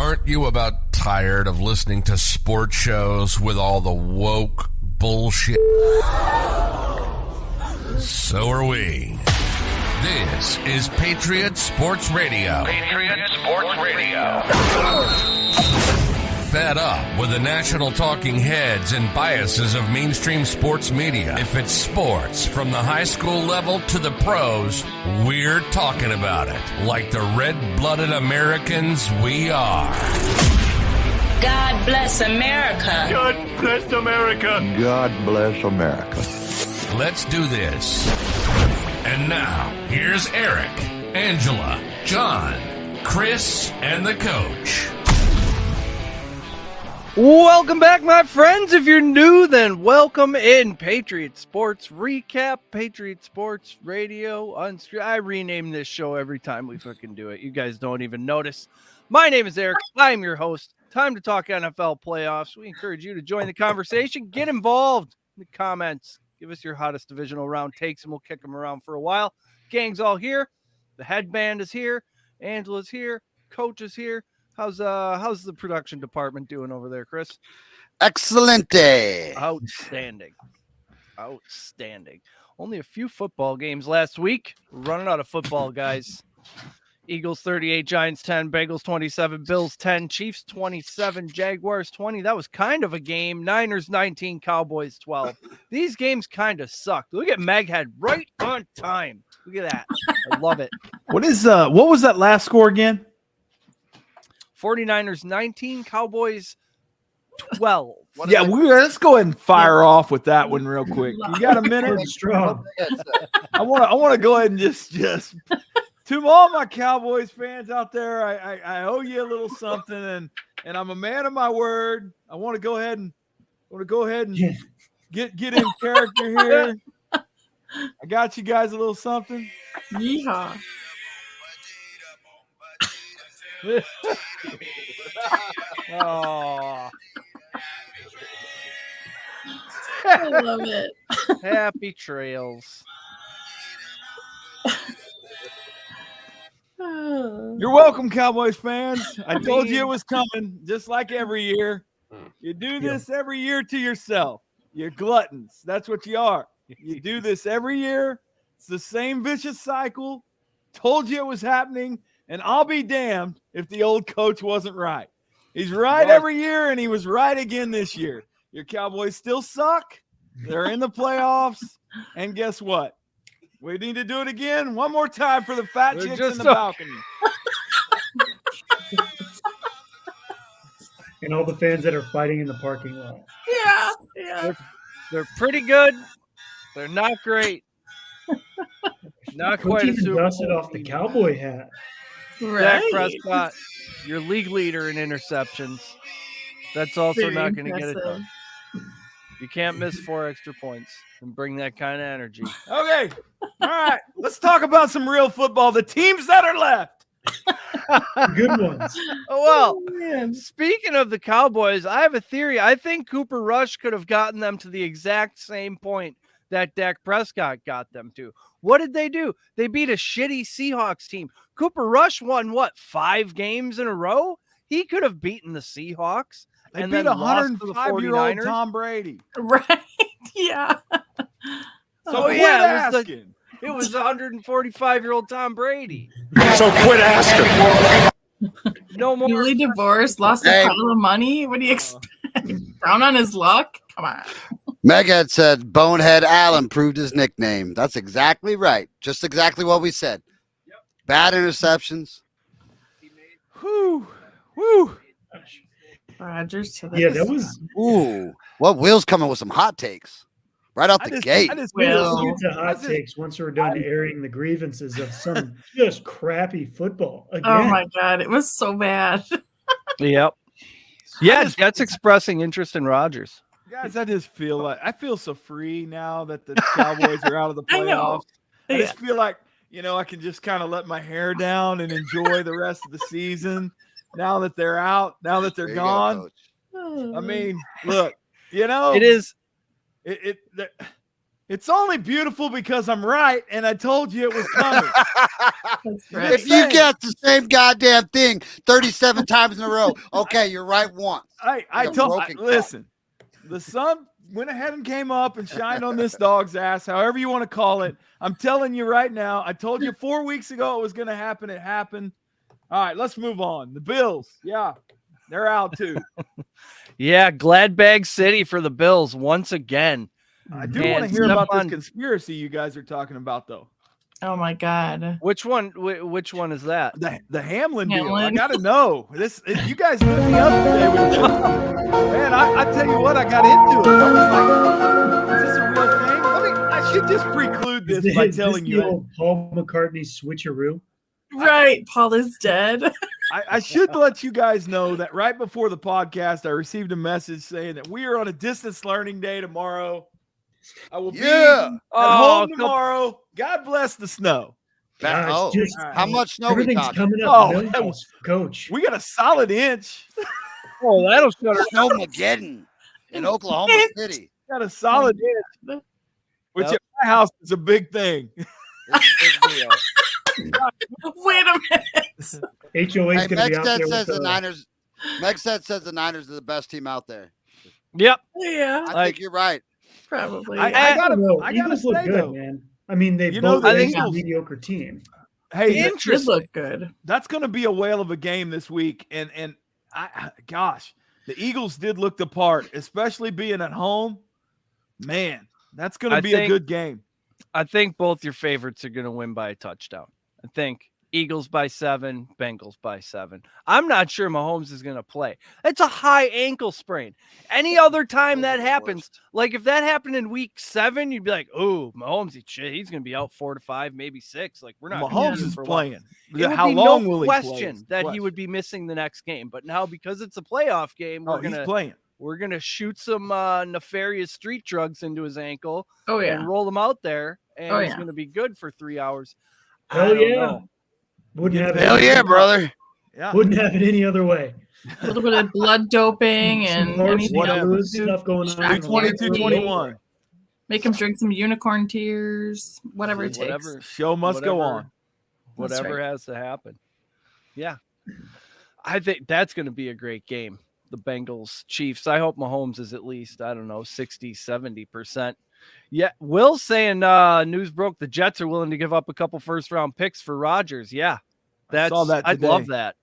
Aren't you about tired of listening to sports shows with all the woke bullshit? So are we. This is Patriot Sports Radio. Patriot Sports Radio. Fed up with the national talking heads and biases of mainstream sports media. If it's sports from the high school level to the pros, we're talking about it like the red-blooded Americans we are. God bless America. God bless America. God bless America. Let's do this. And now, here's Eric, Angela, John, Chris, and the coach. Welcome back, my friends. If you're new, then welcome in. Patriot Sports Recap, Patriot Sports Radio. I rename this show every time we fucking do it. You guys don't even notice. My name is Eric. I'm your host. Time to talk NFL playoffs. We encourage you to join the conversation. Get involved in the comments. Give us your hottest divisional round takes, and we'll kick them around for a while. Gang's all here. The headband is here. Angela's here. Coach is here. How's the production department doing over there, Chris? Excelente. Outstanding. Only a few football games last week. We're running out of football, guys. Eagles 38, Giants 10, Bengals 27, Bills 10, Chiefs 27, Jaguars 20. That was kind of a game. Niners 19, Cowboys 12. These games kind of sucked. Look at Meghead right on time. Look at that. I love it. What was that last score again? 49ers 19, Cowboys 12. Yeah, let's go ahead and fire off with that one real quick. You got a minute? Strong. I want to go ahead and just to all my Cowboys fans out there, I owe you a little something, and I'm a man of my word. I want to go ahead and get in character here. I got you guys a little something. Yeehaw. Oh, I love it. happy trails. You're welcome, Cowboys fans. I told you it was coming, just like every year. You do this every year to yourself. You're gluttons. That's what you are. You do this every year. It's the same vicious cycle. Told you it was happening, and I'll be damned if the old coach wasn't right. He's right every year, and he was right again this year. Your Cowboys still suck. They're in the playoffs, and guess what? We need to do it again one more time for the fat chicks in the balcony. And all the fans that are fighting in the parking lot. Yeah. They're pretty good. They're not great. Not quite as super. Dusted off the cowboy hat. Dak Prescott, your league leader in interceptions. That's also Very not going to get it impressive. done. You can't miss 4 extra points and bring that kind of energy. Okay. All right. Let's talk about some real football. The teams that are left. Good ones. Oh, well, speaking of the Cowboys, I have a theory. I think Cooper Rush could have gotten them to the exact same point that Dak Prescott got them to. What did they do? They beat a shitty Seahawks team. Cooper Rush won, 5 games in a row? He could have beaten the Seahawks. They and beat then lost to the 105-year-old 49ers. Tom Brady. Right. Yeah. So, yeah, it was 145-year-old Tom Brady. So quit asking. No more. Newly divorced, lost a pile of money. What do you expect? Down on his luck? Come on. Meghead said Bonehead Allen proved his nickname. That's exactly right. Just exactly what we said. Yep. Bad interceptions. Whew. Whew. Rodgers to the Yeah, that was. Ooh. What Will's coming with some hot takes right out the gate. Will. Get to hot takes once we're done airing the grievances of some just crappy football. Again. Oh my God, it was so bad. Yep. Yeah, Jets expressing interest in Rodgers. Guys, I feel so free now that the Cowboys are out of the I know. playoffs. I just feel like, I can just kind of let my hair down and enjoy the rest of the season. Now that they're out, now that they're gone. I mean, look, It is. It's only beautiful because I'm right, and I told you it was coming. That's right. If you get the same goddamn thing 37 times in a row, okay, you're right once. Listen, the sun went ahead and came up and shined on this dog's ass, however you want to call it. I'm telling you right now, I told you 4 weeks ago it was going to happen. It happened. All right, let's move on. The Bills, yeah, they're out too. Yeah, glad bag city for the Bills once again. I do want to hear about this conspiracy you guys are talking about, though. Oh my God! Which one? Which one is that? The Hamlin deal. I got to know this. You guys hooked me up today with this. Man, I tell you what, I got into it. I was like, "Is this a real thing?" I should just preclude this by telling you. Old Paul McCartney switcheroo. Right, Paul is dead. I should let you guys know that right before the podcast, I received a message saying that we are on a distance learning day tomorrow. I will be at home tomorrow. God bless the snow. How much snow? Everything's coming up. Coach. We got a solid inch. Oh, that'll shut her down. Snowmageddon in Oklahoma City. Got a solid inch, which at my house is a big thing. It's a big deal. Wait a minute. HOA is going to be out there with the Niners. Megset says the Niners are the best team out there. Yep. Yeah. I think you're right. Probably. I gotta Eagles say, look good, though, man. I mean, they know, both the are a Eagles- mediocre team. Hey, Interesting. Look good. That's going to be a whale of a game this week, and gosh, the Eagles did look the part, especially being at home. Man, that's going to be a good game. I think both your favorites are going to win by a touchdown. I think Eagles by 7, Bengals by 7. I'm not sure Mahomes is going to play. It's a high ankle sprain. Any other time that happens, like if that happened in week 7, you'd be like, oh, Mahomes, he's going to be out 4 to 5, maybe 6. Like we're not. Mahomes is playing. How long will he play? Question that he would be missing the next game, but now because it's a playoff game, he's playing. We're gonna shoot some nefarious street drugs into his ankle. Oh yeah, and roll him out there, and he's gonna be good for 3 hours. Hell yeah! Wouldn't have it. Hell yeah, brother! Yeah, wouldn't have it any other way. A little bit of blood doping and anything else. Stuff going on. 22-21. Make him drink some unicorn tears. Whatever it takes. Show must go on. Whatever has to happen. Yeah, I think that's going to be a great game. The Bengals Chiefs. I hope Mahomes is at least, I don't know, 60-70%. Yeah, Will's saying news broke the Jets are willing to give up a couple first round picks for Rodgers. Yeah, I saw that I'd love that.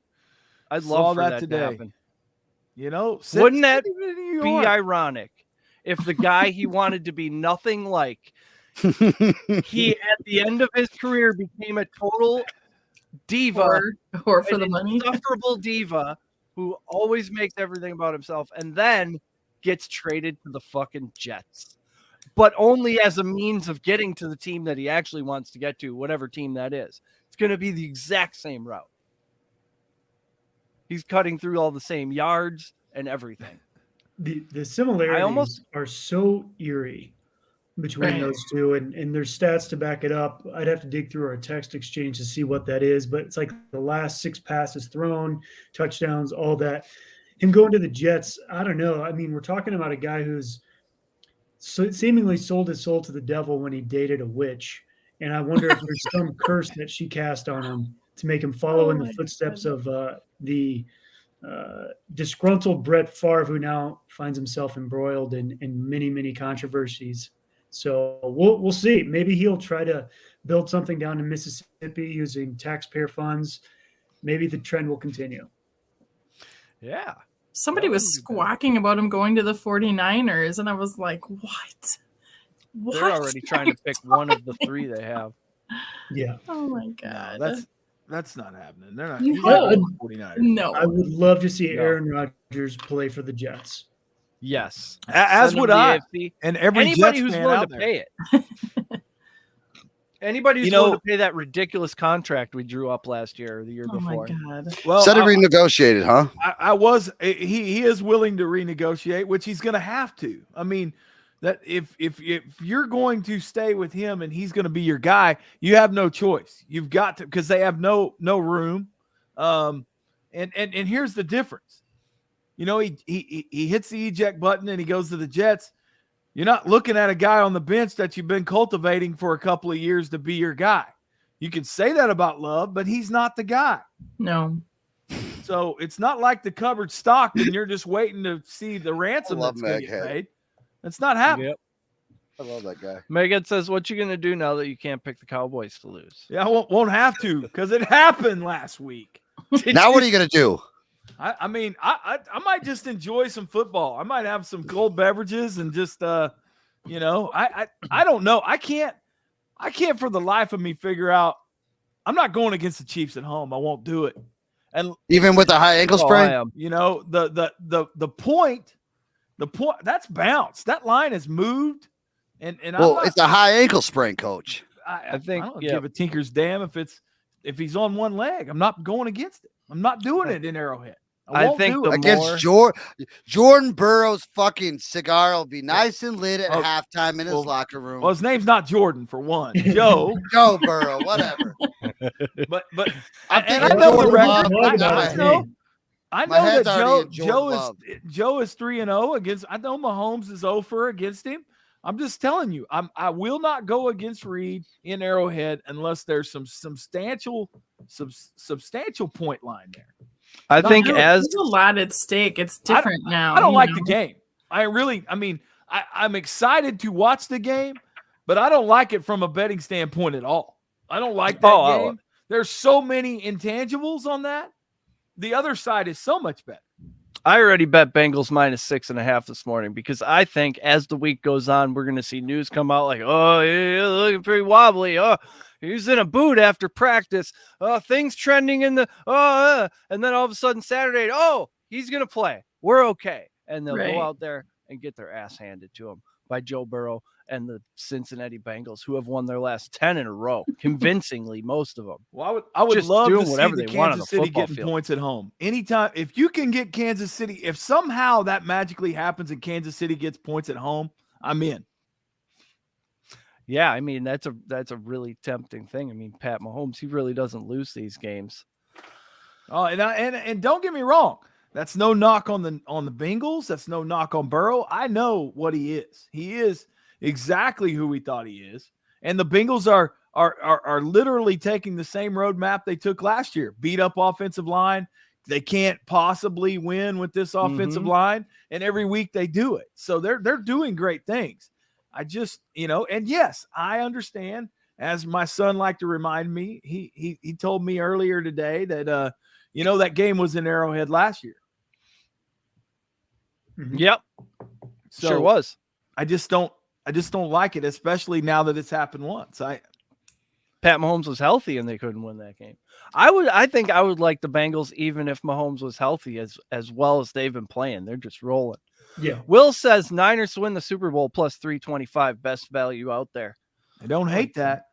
I'd love for that today. To happen. You know, wouldn't that be ironic if the guy he wanted to be nothing like, he at the end of his career became a total diva or for the money, insufferable diva who always makes everything about himself and then gets traded to the fucking Jets, but only as a means of getting to the team that he actually wants to get to, whatever team that is. It's going to be the exact same route. He's cutting through all the same yards and everything. The similarities are so eerie between those two, and there's stats to back it up. I'd have to dig through our text exchange to see what that is, but it's like the last 6 passes thrown, touchdowns, all that. Him going to the Jets, I don't know. I mean, we're talking about a guy who's seemingly sold his soul to the devil when he dated a witch, and I wonder if there's some curse that she cast on him to make him follow in the footsteps of the disgruntled Brett Favre, who now finds himself embroiled in many, many controversies. So we'll see. Maybe he'll try to build something down in Mississippi using taxpayer funds. Maybe the trend will continue. Yeah. Somebody was squawking about him going to the 49ers, and I was like, what? They're already trying to pick one of the 3 they have. Yeah. Oh, my God. No, that's not happening. They're not. No. 49ers. No. I would love to see Aaron Rodgers play for the Jets. Yes. As would I. And anybody who's willing to pay it. Anybody who's willing to pay that ridiculous contract we drew up last year or the year before. Oh my God. Well, said he renegotiated, huh? He is willing to renegotiate, which he's going to have to. I mean, that if you're going to stay with him and he's going to be your guy, you have no choice. You've got to, because they have no room. And here's the difference. You know, he hits the eject button and he goes to the Jets. You're not looking at a guy on the bench that you've been cultivating for a couple of years to be your guy. You can say that about Love, but he's not the guy. No. So it's not like the cupboard's stocked and you're just waiting to see the ransom that's going to get paid. That's not happening. Yep. I love that guy. Megan says, what you going to do now that you can't pick the Cowboys to lose? Yeah, I won't have to because it happened last week. Now what are you going to do? I mean, I might just enjoy some football. I might have some cold beverages and just, I don't know. I can't for the life of me figure out. I'm not going against the Chiefs at home. I won't do it. And even with a high ankle sprain, the point that's bounced. That line has moved. And it's a high ankle sprain, Coach. I think I don't give a tinker's damn if he's on one leg. I'm not going against it. I'm not doing it in Arrowhead. I think against Jordan Burroughs' fucking cigar will be nice and lit at halftime in his locker room. Well, his name's not Jordan for one. Joe Burrow, whatever. but I know the record. I know that Joe is 3-0 against. I know Mahomes is 0 against him. I'm just telling you, I will not go against Reed in Arrowhead unless there's some substantial point line there. I think there's a lot at stake. It's different now. I don't like the game. I'm excited to watch the game, but I don't like it from a betting standpoint at all. I don't like that game. There's so many intangibles on that. The other side is so much better. I already bet Bengals -6.5 this morning because I think as the week goes on, we're going to see news come out like, oh, yeah, looking pretty wobbly. Oh, he's in a boot after practice. Oh, things trending in the and then all of a sudden Saturday, he's going to play. We're okay. And they'll go out there and get their ass handed to them by Joe Burrow and the Cincinnati Bengals, who have won their last 10 in a row, convincingly, most of them. Well, I would just love doing to whatever see they want on Kansas the City football getting field. points at home. Anytime, if you can get Kansas City, if somehow that magically happens and Kansas City gets points at home, I'm in. Yeah, I mean, that's a really tempting thing. I mean, Pat Mahomes, he really doesn't lose these games. Oh, and don't get me wrong. That's no knock on the Bengals. That's no knock on Burrow. I know what he is. He is exactly who we thought he is. And the Bengals are literally taking the same roadmap they took last year. Beat up offensive line. They can't possibly win with this offensive line. And every week they do it. So they're doing great things. I just, and yes, I understand. As my son liked to remind me, he told me earlier today that that game was in Arrowhead last year. Yep. So sure was. I just don't like it, especially now that it's happened once. Pat Mahomes was healthy and they couldn't win that game. I think I would like the Bengals even if Mahomes was healthy as well as they've been playing. They're just rolling. Yeah. Will says Niners win the Super Bowl plus 325, best value out there. I don't hate that.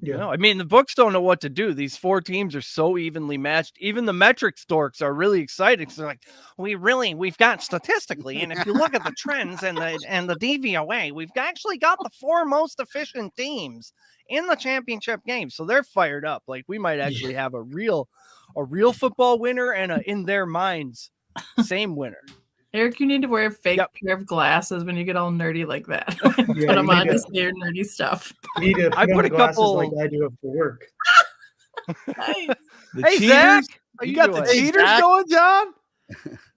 Yeah. No, I mean, the books don't know what to do. These four teams are so evenly matched. Even the metrics dorks are really excited because they're like, we've got statistically, and if you look at the trends and the DVOA, we've actually got the four most efficient teams in the championship game. So they're fired up. Like we might actually have a real football winner and in their minds, same winner. Eric, you need to wear a fake pair of glasses when you get all nerdy like that. Put them on to see your nerdy stuff. You need to put a couple like I do it for work. Nice. Hey, Zach, you got the cheaters going, John?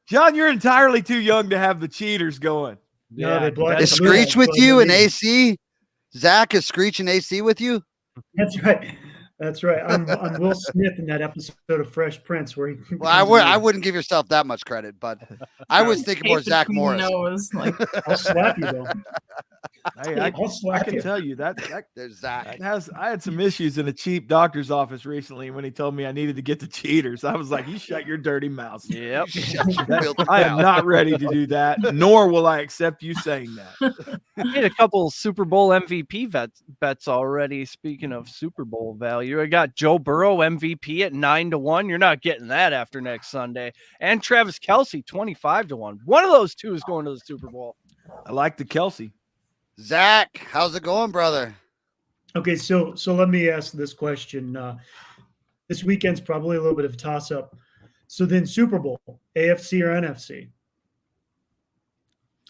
John, you're entirely too young to have the cheaters going. Yeah, is Screech with you in AC? Zach, is Screech in AC with you? That's right. That's right. I'm Will Smith in that episode of Fresh Prince where he. Well, I wouldn't give yourself that much credit, but I was thinking more Zach Morris. I'll slap you though. I can tell you that there's Zach. I had some issues in a cheap doctor's office recently when he told me I needed to get the cheaters. I was like, "You shut your dirty mouth." Yep. I am not ready to do that, nor will I accept you saying that. I made a couple Super Bowl MVP bets already. Speaking of Super Bowl value, I got Joe Burrow MVP at 9-1. You're not getting that after next Sunday. And Travis Kelce 25-1. One of those two is going to the Super Bowl. I like the Kelce. Zach, how's it going, brother? Okay, so let me ask this question. This weekend's probably a little bit of a toss-up. So then Super Bowl, AFC or NFC?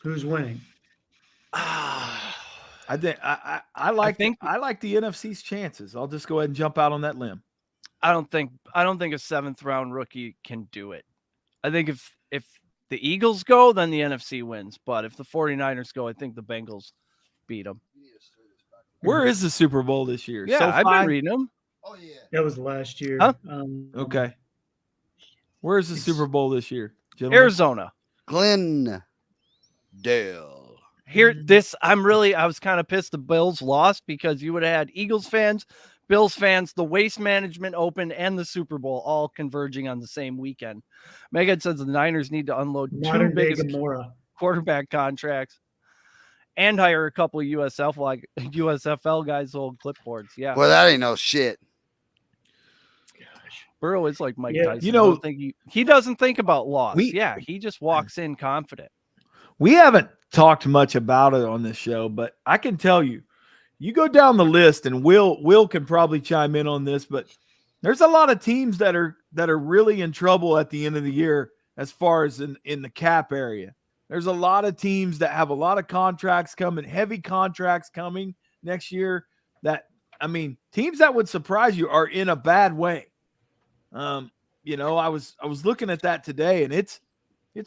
Who's winning? I think I like the NFC's chances. I'll just go ahead and jump out on that limb. I don't think a 7th round rookie can do it. I think if the Eagles go, then the NFC wins. But if the 49ers go, I think the Bengals beat them. Where is the Super Bowl this year? Yeah, I've been reading them. Oh yeah, that was last year. Huh? Okay. Where's the Super Bowl this year? Gentlemen? Arizona. Glendale. I was kind of pissed the Bills lost because you would have had Eagles fans, Bills fans, the Waste Management Open, and the Super Bowl all converging on the same weekend. Megan says the Niners need to unload two biggest quarterback contracts and hire a couple of USFL guys to hold clipboards. Yeah. Well, that ain't no shit. Burrow is like Mike Tyson. You know, he doesn't think about loss. He just walks in confident. We haven't talked much about it on this show, but I can tell you, you go down the list, and Will can probably chime in on this, but there's a lot of teams that are really in trouble at the end of the year as far as in the cap area. There's a lot of teams that have a lot of contracts coming, heavy contracts coming next year. Teams that would surprise you are in a bad way. I was looking at that today, and it's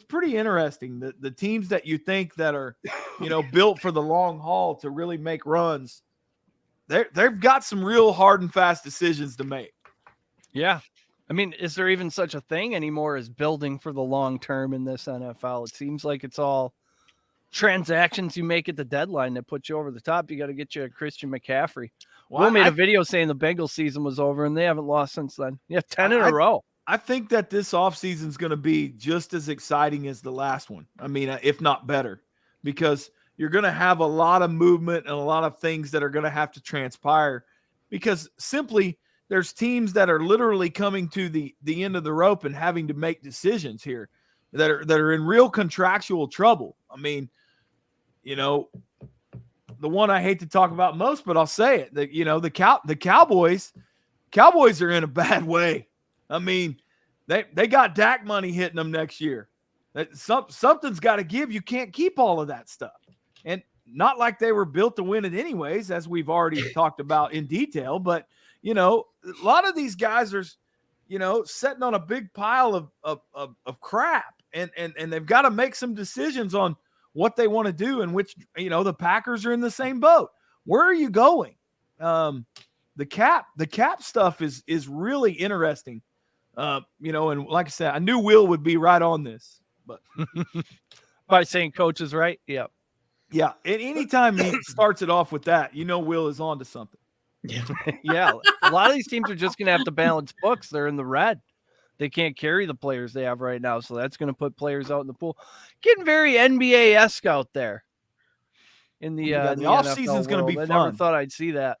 pretty interesting. The teams that you think that are, built for the long haul to really make runs, they've got some real hard and fast decisions to make. Yeah. I mean, is there even such a thing anymore as building for the long term in this NFL? It seems like it's all transactions you make at the deadline that put you over the top. You got to get you a Christian McCaffrey. Will made a video saying the Bengals season was over, and they haven't lost since then. Yeah, 10 in a row. I think that this offseason is going to be just as exciting as the last one. I mean, if not better, because you're going to have a lot of movement and a lot of things that are going to have to transpire, because simply there's teams that are literally coming to the end of the rope and having to make decisions here that are in real contractual trouble. I mean, the one I hate to talk about most, but I'll say it, the Cowboys are in a bad way. I mean, they got Dak money hitting them next year. Something's got to give. You can't keep all of that stuff. And not like they were built to win it anyways, as we've already talked about in detail. But, a lot of these guys are, sitting on a big pile of crap. And they've got to make some decisions on what they want to do, and which, the Packers are in the same boat. Where are you going? The cap stuff is really interesting. And like I said, I knew Will would be right on this, but by saying coach is right. Yeah. Yeah. And anytime he starts it off with that, Will is on to something. Yeah. A lot of these teams are just going to have to balance books. They're in the red. They can't carry the players they have right now. So that's going to put players out in the pool. Getting very NBA-esque out there in the offseason is going to be fun. I never thought I'd see that.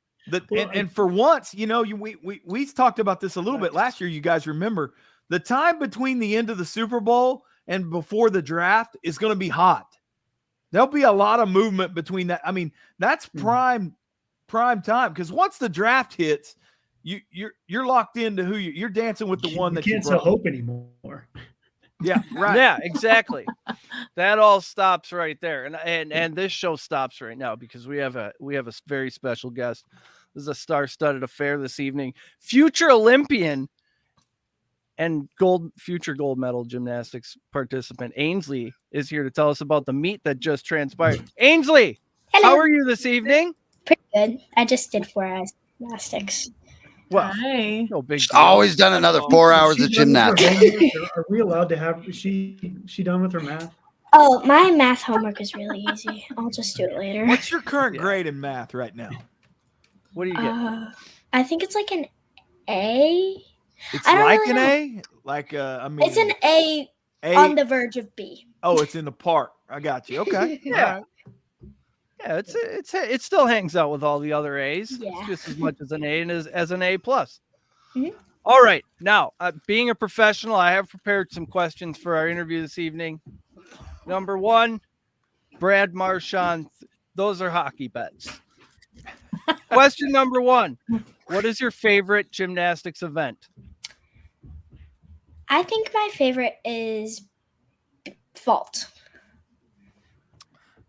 And for once, we talked about this a little bit last year. You guys remember the time between the end of the Super Bowl and before the draft is going to be hot. There'll be a lot of movement between that. I mean, that's prime time, because once the draft hits, you're locked into who you're dancing with, the one that you can't sell hope anymore. Yeah, right. Yeah, exactly. That all stops right there, and this show stops right now because we have a very special guest. This is a star-studded affair this evening. Future Olympian and future gold medal gymnastics participant Ainsley is here to tell us about the meet that just transpired. Ainsley, hello. How are you this evening? Pretty good. I just did 4 hours of gymnastics. Well, no big deal. Always done another 4 hours of gymnastics. Are we allowed to have? Is she done with her math? Oh, my math homework is really easy. I'll just do it later. What's your current grade in math right now? What do you get? I think it's like an A. It's like an A? Like it's an A on the verge of B. Oh, it's in the park. I got you. Okay. Yeah. Yeah, it still hangs out with all the other A's. Yeah. It's just as much as an A and as an A+. Mm-hmm. All right. Now, being a professional, I have prepared some questions for our interview this evening. Number 1, Brad Marchand. Those are hockey bets. Question number 1. What is your favorite gymnastics event? I think my favorite is vault.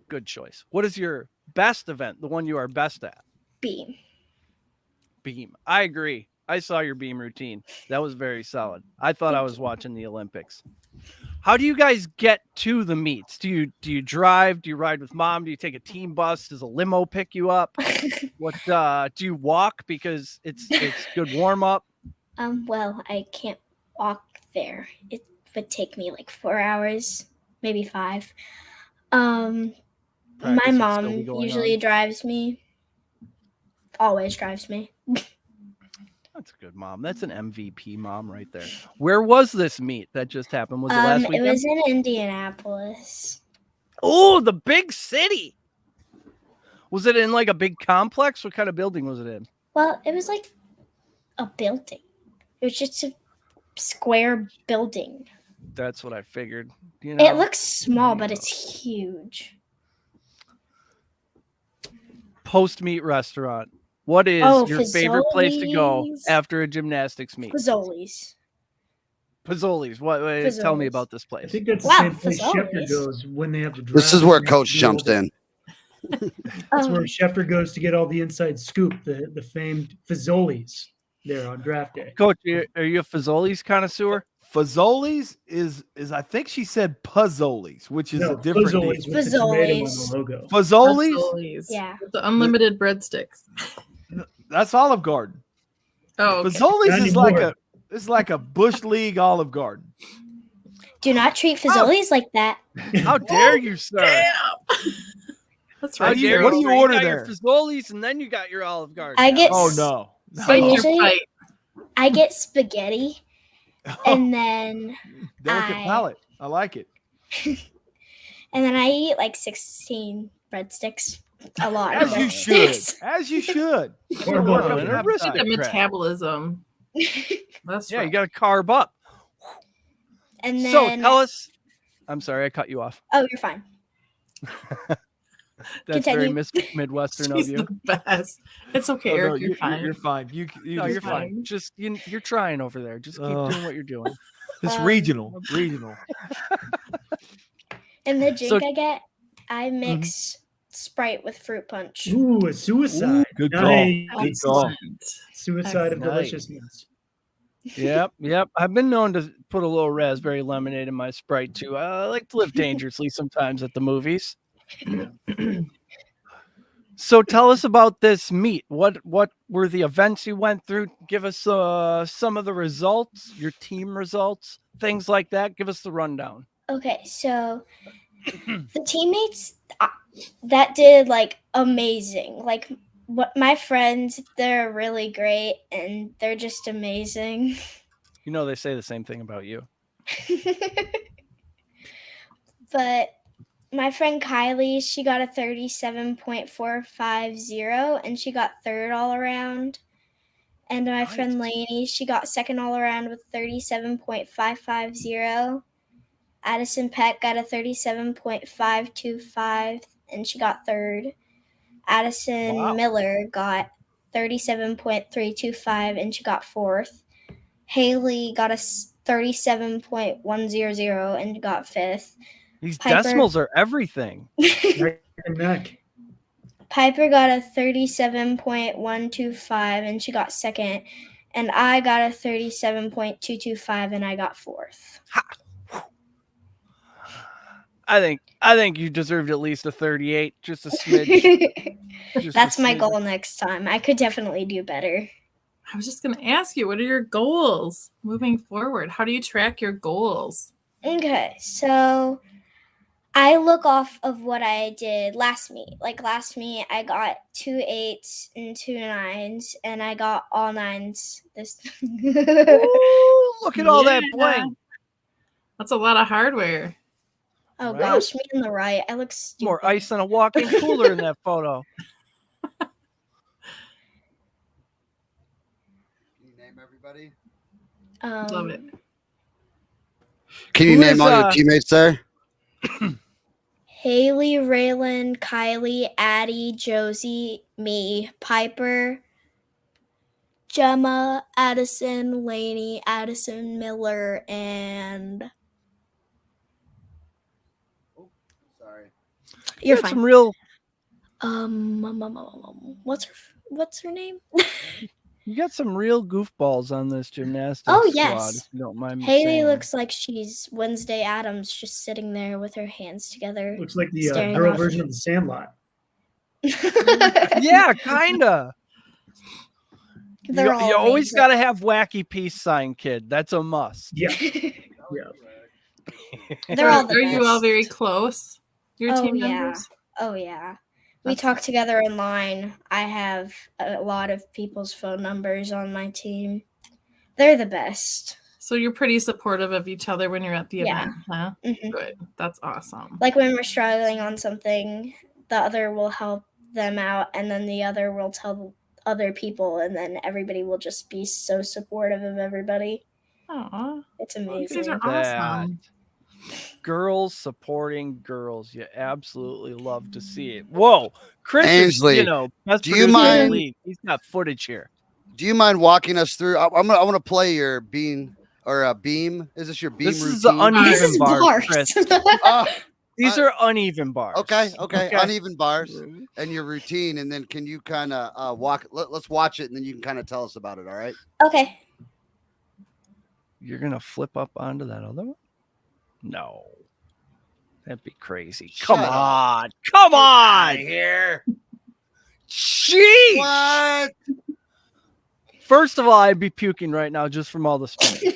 Good choice. What is your best event? The one you are best at? Beam. Beam. I agree. I saw your beam routine. That was very solid. I thought I was watching the Olympics. How do you guys get to the meets? Do you drive? Do you ride with mom? Do you take a team bus? Does a limo pick you up? What do you walk because it's good warm up? Well, I can't walk there. It would take me like 4 hours, maybe 5. My Practice would mom still be going usually on. drives me. Always drives me. That's a good mom. That's an MVP mom right there. Where was this meet that just happened? Was it last It weekend? was in Indianapolis. Oh, the big city. Was it in like a big complex? What kind of building was it in? Well, it was like a building. It was just a square building. That's what I figured. You know, It looks small, but it's huge. Post-meet restaurant. What is your favorite place to go Fazoli's. after a gymnastics meet? Fazoli's. Fazoli's. What? Tell me Fazoli's. about this I place. think that's the Wow, same place Schefter Fazoli's. goes when they have the draft. This is where Coach jumps in. That's where Schefter goes to get all the inside scoop, the famed Fazoli's there on draft day. Coach, are you a Fazoli's connoisseur? Fazoli's is I think she said Puzzoli's, which is a different deal. Fazoli's with the tomato on Fazoli's. the logo. Fazoli's? Fazoli's. Yeah. With the unlimited breadsticks. That's Olive Garden. Oh, okay. Fazoli's Not is anymore. like a Bush League Olive Garden. Do not treat Fazoli's like that. How dare you, sir? That's How right. dare what do sir? you order got there? Your Fazoli's and then you got your Olive Garden. I get Oh no. So Fight your usually fight. I get spaghetti and then Delicate palate. I like it. I eat like 16 breadsticks. A lot. of As you should. breadsticks. As you should. Or Work both. up an Look at appetite. the metabolism. That's Yeah, right. you got to carb up. And then So tell us. I'm sorry, I cut you off. Oh, you're fine. That's very Continue. Midwestern of She's you. the best. It's okay, Oh, no, Eric. You're fine. You're fine. You No, just you're fine. Just you're trying over there. Just keep doing what you're doing. It's regional. Regional. And the drink So- I get, I mix Sprite with fruit punch. Ooh, a suicide. Good call. Nice. Good call. Suicide of Nice. deliciousness. Yep. I've been known to put a little raspberry lemonade in my Sprite too. I like to live dangerously sometimes at the movies. So tell us about this meet. What were the events you went through? Give us some of the results, your team results, things like that. Give us the rundown. Okay, so the teammates that did like amazing. Like what my friends, they're really great and they're just amazing. You know they say the same thing about you. But my friend Kylie, she got a 37.450 and she got third all around. And my friend Lainey, she got second all around with 37.550. Addison Peck got a 37.525 and she got third. Addison Miller got 37.325 and she got fourth. Haley got a 37.100 and got fifth. These Piper- decimals are everything. Neck and neck. Piper got a 37.125 and she got second. And I got a 37.225 and I got fourth. I think you deserved at least a 38, just a smidge. That's my goal next time. I could definitely do better. I was just going to ask you, what are your goals moving forward? How do you track your goals? Okay, so I look off of what I did last meet. Like last meet, I got 2 8s and 2 9s, and I got all 9s this time. Ooh, look at all that bling. That's a lot of hardware. Oh Right? gosh, me on the right. I look stupid. More ice than a walk-in cooler in that photo. Can you name everybody? Love it. Can you Who name is, all your teammates there? Haley, Raylan, Kylie, Addie, Josie, me, Piper, Gemma, Addison, Lainey, Addison, Miller, and Sorry. You're fine. Some real. What's her name? You got some real goofballs on this gymnastics Oh squad. yes. If you don't mind me Haley saying. looks like she's Wednesday Addams, just sitting there with her hands together. Looks like the staring girl off. version of the Sandlot. Yeah, kinda. They're You all always amazing. got to have wacky peace sign, kid. That's a must. Yeah. They're all the Are you all best. very close? Your Oh team yeah. members? Oh yeah. We talk together in line. I have a lot of people's phone numbers on my team. They're the best. So you're pretty supportive of each other when you're at the Yeah. event, huh? Mhm. Good. That's awesome. Like when we're struggling on something, the other will help them out, and then the other will tell other people, and then everybody will just be so supportive of everybody. Aw. It's You amazing. guys are That. awesome. Girls supporting girls. You absolutely love to see it. Whoa. Chris Ainsley, is, best do you producer in the mind- league. He's got footage here. Do you mind walking us through? I want to play your beam or beam. Is this your beam This routine? is the uneven This is bars, bars. Chris. Oh, These are uneven bars. okay. Uneven bars and your routine, and then can you kind of walk? Let's watch it, and then you can kind of tell us about it. All right. Okay. You're going to flip up onto that other one? No. That'd be crazy. Shut Come up. on. Come on. Here. Jeez. What? First of all, I'd be puking right now just from all the spinning.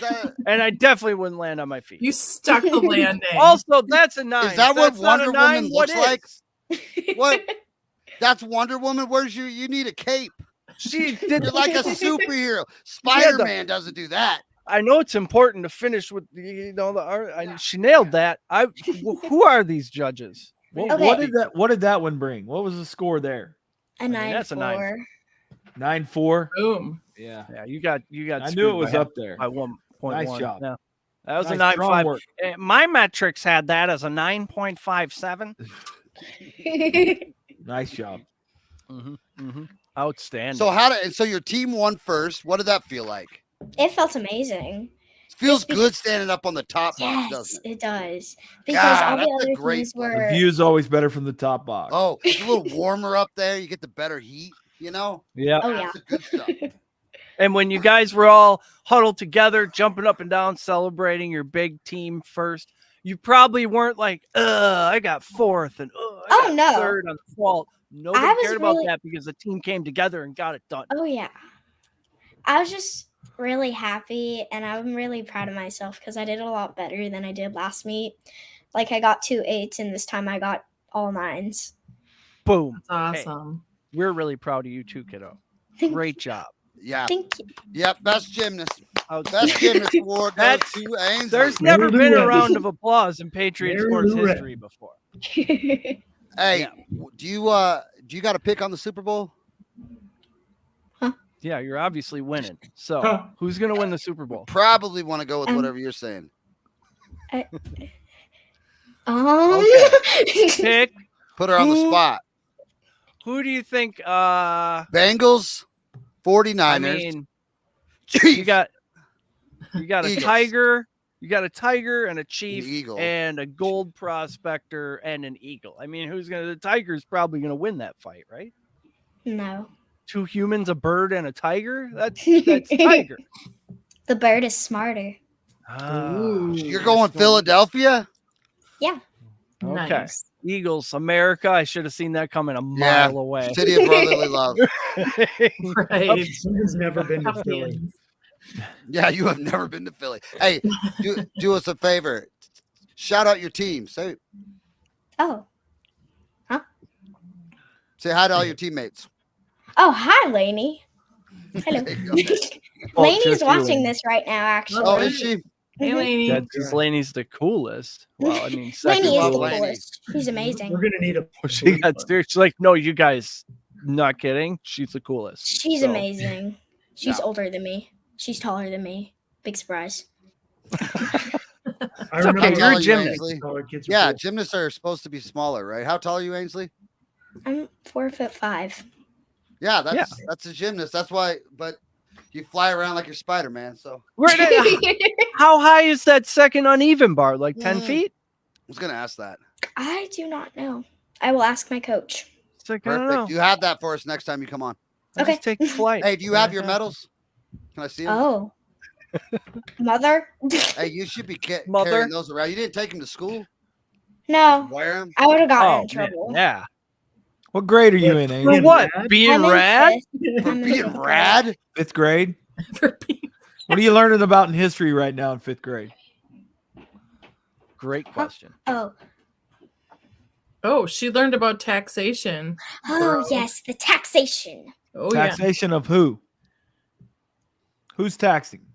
That- And I definitely wouldn't land on my feet. You stuck the landing. Also, that's a 9. Is that what That's not a Wonder 9, Woman what looks like? is? What? That's Wonder Woman. Where's your? You need a cape. She did You're like a superhero. Spider-Man doesn't do that. I know it's important to finish with the art. She nailed that. Who are these judges? Okay. What did that one bring? What was the score there? A 9-4. that's a 9. 9-4. Boom. Yeah. Yeah, you got. I knew it was up there. by 1.1. Nice job. Yeah. That was Nice, a strong 9.5. work. My metrics had that as a 9.57. Nice job. Outstanding. So your team won first. What did that feel like? It felt amazing. Feels good standing up on the top box, Yes, doesn't it? it does. Because God, all that's the a other great teams one. The were. view's always better from the top box. Oh, it's a little warmer up there. You get the better heat, yeah. Oh yeah. That's the good stuff. And when you guys were all huddled together, jumping up and down, celebrating your big team first, you probably weren't like, I got fourth and I got no. third on the fault. Nobody I was cared about really- that because the team came together and got it done. Oh yeah. I was just really happy, and I'm really proud of myself because I did a lot better than I did last meet. Like I got 2 8s, and this time I got all 9s. Boom. That's awesome. We're really proud of you too, kiddo. Thank Great job. Yeah. Thank you. Yep. Best gymnast. Outstanding. Best gymnast award goes That's- to Ainsley. There's never been a Lou round of applause in Patriot Mary sports Lou history before. Hey, Yeah. do you got a pick on the Super Bowl? Yeah, you're obviously winning. So Huh. who's gonna win the Super Bowl? Probably want to go with whatever you're saying. Pick. Put her on the Who- spot. Who do you think? Bengals, 49ers. I mean, Chiefs. you got a Eagles. tiger. You got a tiger and a chief eagle. and a gold prospector and an eagle. I mean, the tiger's probably gonna win that fight, right? No. 2 humans, a bird, and a tiger. That's tiger. The bird is smarter. You're going Philadelphia? Yeah. Okay. Nice. Eagles, America. I should have seen that coming a mile away. City of brotherly love. Right. Someone's never been to Philly. Champions. Yeah, you have never been to Philly. Hey, do us a favor. Shout out your team. Say Oh. hi to all your teammates. Oh, hi, Lainey. Hello. There you go. Lainey's just you, watching Lainey. this right now, actually. Oh, is she? Hey, Lainey. That's because Lainey's the coolest. Well, I mean, second Lainey is the level. Lainey. coolest. She's amazing. We're gonna need a. She got serious. She's like, no, you guys, not kidding. She's the coolest. She's So, amazing. She's Yeah. older than me. She's taller than me. Big surprise. I It's okay, remember you're a Tall are you, gymnast. Ainsley? taller kids were Yeah, cool. gymnasts are supposed to be smaller, right? How tall are you, Ainsley? I'm 4'5". Yeah, that's a gymnast. That's why, but you fly around like you're Spider-Man. So how high is that second uneven bar? Like 10 feet? I was gonna ask that. I do not know. I will ask my coach. It's like, I don't know. Perfect. You have that for us next time you come on. Okay. Just take flight. Hey, do you have your medals? Can I see them? Oh. Mother? Hey, you should be Mother? carrying those around. You didn't take them to school? No. Wear them? I would have gotten in Man, trouble. yeah. What grade are you in, For Ainsley? what? rad? Being I'm in rad? fifth. For I'm in being fifth grade. rad? 5th grade? For being- What are you learning about in history right now in 5th grade? Great question. Oh. Oh, she learned about taxation. Oh, yes. The taxation. Oh, yeah. Taxation of who? Who's taxing?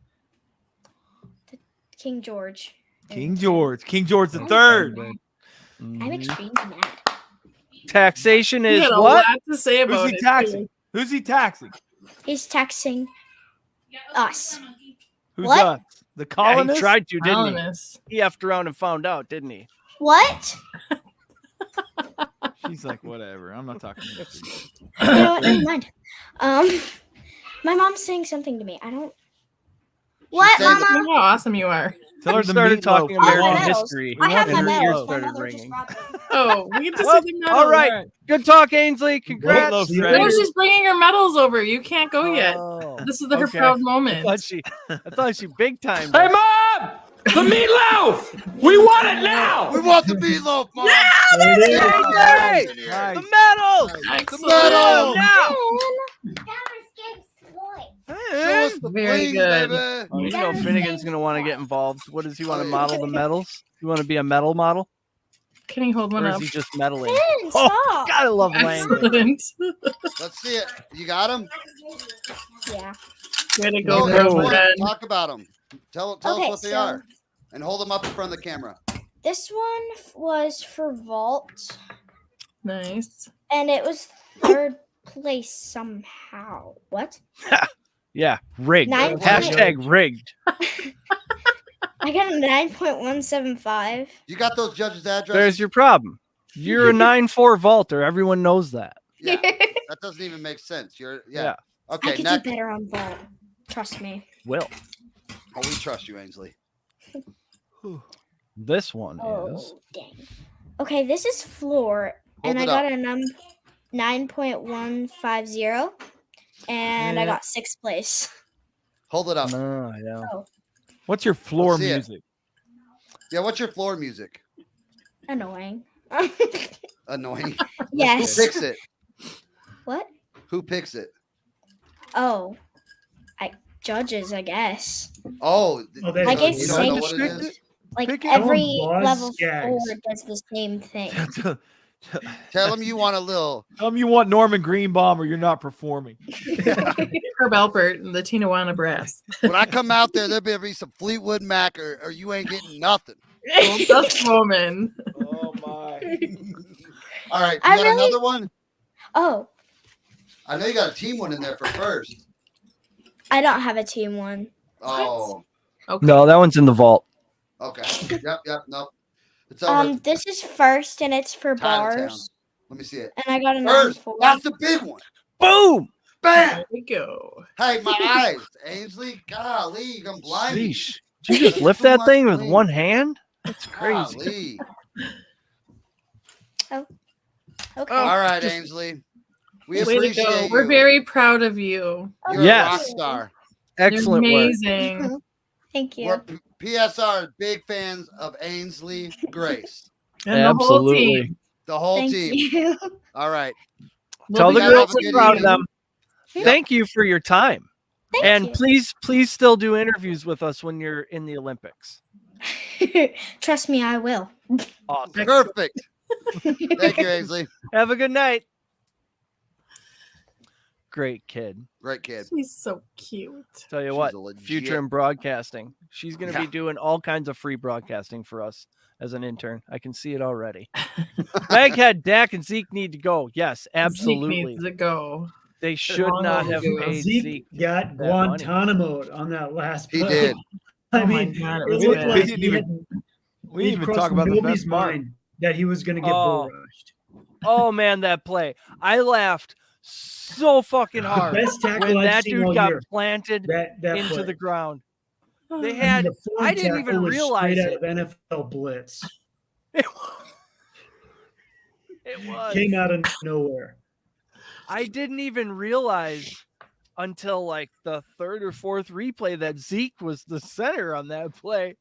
King George. King George. King George the Third. I'm extremely mad. Taxation You is had a what? lot to say about Who's he it, taxing? too. Who's he taxing? He's taxing us. Who's What? us? The Yeah, colonists? he tried to, didn't Colonists. he? He effed around and found out, didn't he? What? She's like, whatever. I'm not talking to you. You know what? Never mind. My mom's saying something to me. I don't. What, saying Look Mama? how awesome you are. Tell her He the started meatloaf. talking Oh, my American medals. history. I have and my her ears medals. My started mother just ringing. brought them. Oh, we get to Well, see the medals. all right. Good talk, Ainsley. Congrats. Meatloaf's Yeah. ready. No, she's bringing her medals over. You can't go yet. Oh, This is her okay. proud I moment. thought she big time. Hey, Mom! The meatloaf! We want it now! We want the meatloaf, Mom. There it is. Hey, Nice. the medals. Excellent. medals. Now. Show us the Very bling, good. baby. Oh, you know Finnegan's gonna want to get involved. What does he want to model the medals? You want to be a medal model, Can you hold one or up? is he just medaling? Finn, Oh, stop. God, I love language. Excellent. Let's see it. You got them? Yeah. Way to No, go, there's one. girlfriend. Talk about them. Tell us Okay, what they so- are. And hold them up in front of the camera. This one was for vault, Nice. and it was third place somehow. What? Yeah, rigged. Nine Hashtag rigged. I got a 9.175. You got those judges' addresses? There's your problem. You're a 9.4 vaulter. Everyone knows that. Yeah, that doesn't even make sense. Yeah. I Okay, could next. do better on vault. Trust me. Will. Oh, we trust you, Ainsley. This one is. Oh, dang. Okay, this is floor, Hold and I it got up. a 9.150, and I Yeah. got 6th place. Hold it up. Oh, yeah. What's your floor Let's see it. music? Yeah, what's your floor music? Annoying. Annoying. Yes. Who picks it? What? Who picks it? Oh, judges, I guess. Oh, Oh, they I gave you don't know what same- it is? Like Pick it. every Boss level Skaggs. 4 does the same thing. Tell them you want a little. Tell them you want Norman Greenbaum or you're not performing. Herb Alpert and the Tinawana Brass. When I come out there, there'll be some Fleetwood Mac, or you ain't getting nothing. Dust woman. Oh my. All right, you I got really- another one? Oh, I know you got a team one in there for first. I don't have a team one. Oh, Okay. No, that one's in the vault. okay. Yep, nope. It's over. This is first, and it's for Chinatown. bars, Let me see it. and I got a First, 9.4. that's the big one. Boom. Bam! There we go. Hey, my eyes, Ainsley. Golly, you gonna blind me. Sheesh. Did you just lift that thing with one hand? That's crazy. Golly. Okay. All right, just- Ainsley. We Way to appreciate go. you. We're very proud of you. You're Yes. a rock star. Excellent You're work. amazing. Thank you. We're PSR big fans of Ainsley Grace. And the whole Absolutely. team. The whole Thank team. you. All right. Tell We'll the be guys girls have a we're good proud of evening. them. Yep. Thank you for your time. Thank And you. please still do interviews with us when you're in the Olympics. Trust me, I will. Awesome. Perfect. Thank you, Ainsley. Have a good night. Great kid. Great kid. She's so cute. Tell you She's what, a legit- future in broadcasting. She's going to Yeah. be doing all kinds of free broadcasting for us as an intern. I can see it already. Baghead, Dak, and Zeke need to go. Yes, Zeke absolutely. needs to go. They should not have overdue. paid Zeke Zeke. got that money. Guantanamo on that last He play. did. I Oh my mean, God, it it was looked bad. like We didn't he even- had, We he'd didn't even crossed talk about the nobody's best part. mind that he was going to get Oh. bull rushed. Oh, man, that play. I laughed so fucking hard Best tackle when I've that seen dude all got year. planted That into play. the ground. They I mean, had, the form I didn't tackle even was realize straight it. out of NFL blitz. It was. Came out of nowhere. I didn't even realize until like the third or fourth replay that Zeke was the center on that play.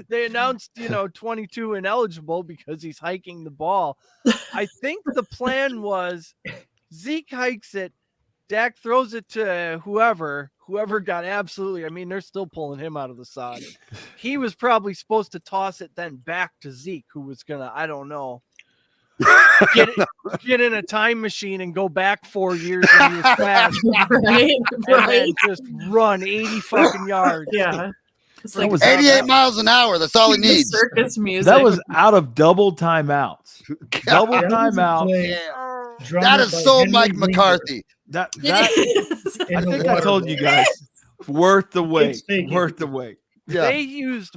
They announced, 22 ineligible because he's hiking the ball. I think the plan was Zeke hikes it, Dak throws it to whoever got absolutely, they're still pulling him out of the sod. He was probably supposed to toss it then back to Zeke, who was going to, I don't know, get in a time machine and go back 4 years when he was fast. Right. And then just run 80 fucking yards. Yeah. It's That was 88 miles an hour. That's all he needs. Circus music. That was out of double timeouts. Double timeouts. That is so Mike McCarthy. I think I told you guys. Worth the wait. Worth the wait. Yeah. They used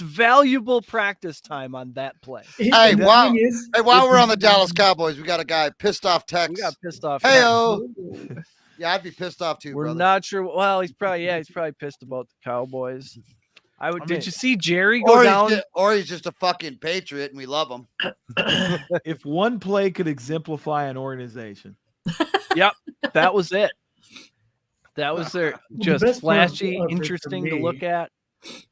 valuable practice time on that play. Hey, while we're on the Dallas Cowboys, we got a guy pissed off text. We got pissed off. Hey-o. Yeah, I'd be pissed off too. We're brother. not sure. Well, he's probably pissed about the Cowboys. Did you see Jerry go down? Or he's just a fucking patriot and we love him. If one play could exemplify an organization. Yep, that was it. That was their just flashy, interesting to look at.